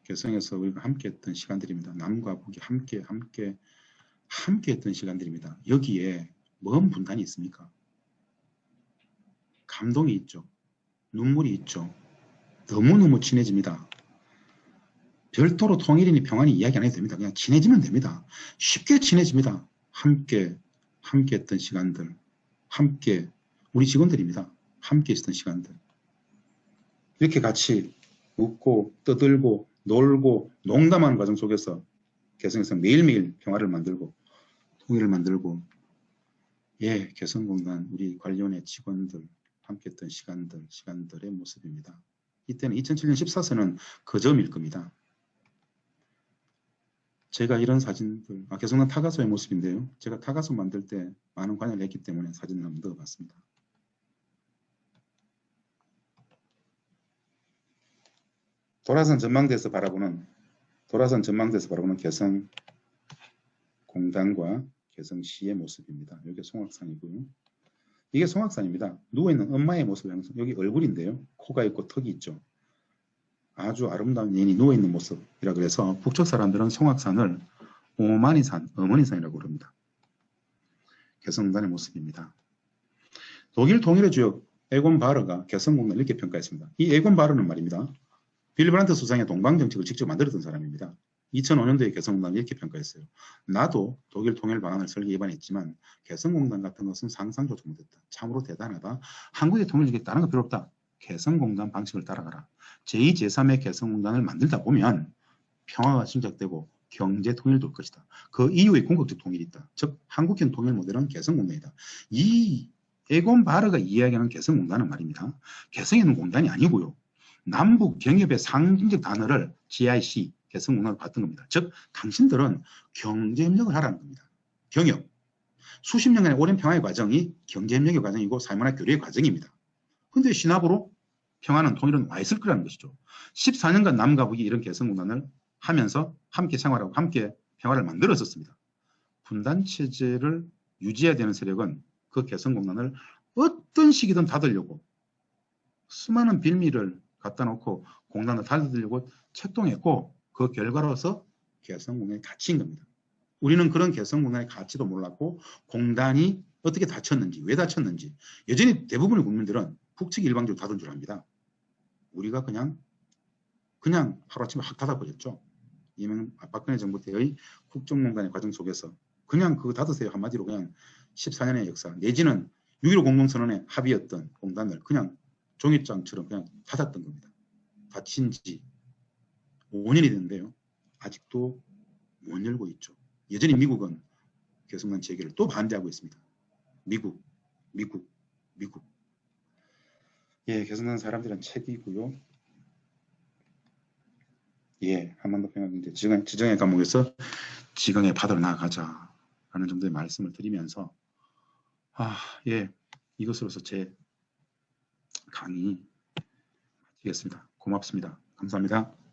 개성에서 우리가 함께 했던 시간들입니다. 남과 북이 함께 했던 시간들입니다. 여기에 뭔 분단이 있습니까? 감동이 있죠. 눈물이 있죠. 너무너무 친해집니다. 별도로 통일이니 평안이 이야기 안 해도 됩니다. 그냥 친해지면 됩니다. 쉽게 친해집니다. 함께 했던 시간들, 함께 우리 직원들입니다. 함께 있었던 시간들. 이렇게 같이 웃고 떠들고 놀고 농담하는 과정 속에서 개성에서 매일매일 평화를 만들고 통일을 만들고 개성공단 우리 관련의 직원들 함께 했던 시간들의 모습입니다. 이때는 2007년 14선은 그 점일 겁니다. 제가 이런 사진들, 개성공단 타가소의 모습인데요. 제가 타가소 만들 때 많은 관여를 했기 때문에 사진을 한번 넣어봤습니다. 도라선 전망대에서 바라보는 개성공단과 개성시의 모습입니다. 여기 송악산이고요. 이게 송악산입니다. 누워있는 엄마의 모습이 항상 여기 얼굴인데요. 코가 있고 턱이 있죠. 아주 아름다운 여인이 누워있는 모습이라 그래서 북측 사람들은 송악산을 오마니산, 어머니산이라고 부릅니다. 개성공단의 모습입니다. 독일 통일의 주역 에곤 바르가 개성공단을 이렇게 평가했습니다. 이 에곤 바르는 말입니다. 빌리 브란트 수상의 동방정책을 직접 만들었던 사람입니다. 2005년도에 개성공단을 이렇게 평가했어요. 나도 독일 통일 방안을 설계 입안했지만 개성공단 같은 것은 상상조차 못했다. 참으로 대단하다. 한국의 통일이 다른 거 필요 없다. 개성공단 방식을 따라가라. 제2, 제3의 개성공단을 만들다 보면 평화가 진작되고 경제 통일도 올 것이다. 그 이후에 궁극적 통일이 있다. 즉 한국형 통일 모델은 개성공단이다. 이 에곤 바르가 이야기하는 개성공단은 말입니다. 개성에 있는 공단이 아니고요. 남북 경협의 상징적 단어를 GIC, 개성공단으로 봤던 겁니다. 즉 당신들은 경제협력을 하라는 겁니다. 경협. 수십 년간의 오랜 평화의 과정이 경제협력의 과정이고 사회문화 교류의 과정입니다. 근데 신압으로 평화는 통일은 와 있을 거라는 것이죠. 14년간 남과 북이 이런 개성공단을 하면서 함께 생활하고 함께 평화를 만들었었습니다. 분단체제를 유지해야 되는 세력은 그 개성공단을 어떤 식이든 닫으려고 수많은 빌미를 갖다 놓고 공단을 닫으려고 책동했고 그 결과로서 개성공단이 닫힌 겁니다. 우리는 그런 개성공단의 가치도 몰랐고 공단이 어떻게 닫혔는지 왜 닫혔는지 여전히 대부분의 국민들은 북측이 일방적으로 닫은 줄 압니다. 우리가 그냥 하루아침에 확 닫아버렸죠. 박근혜 정부 때의 국정농단의 과정 속에서 그냥 그거 닫으세요 한마디로 그냥 14년의 역사 내지는 6.15 공동선언의 합의였던 공단을 그냥 종잇장처럼 그냥 닫았던 겁니다. 닫힌 지 5년이 됐는데요. 아직도 못 열고 있죠. 여전히 미국은 개성공단 재개를 또 반대하고 있습니다. 미국. 예, 개성공단 사람들은 책이고요. 예, 한반도 평화 경제 지정의 과목에서 지강의 바다로 나아가자라는 정도의 말씀을 드리면서 예, 이것으로서 제 강의 마치겠습니다. 고맙습니다. 감사합니다.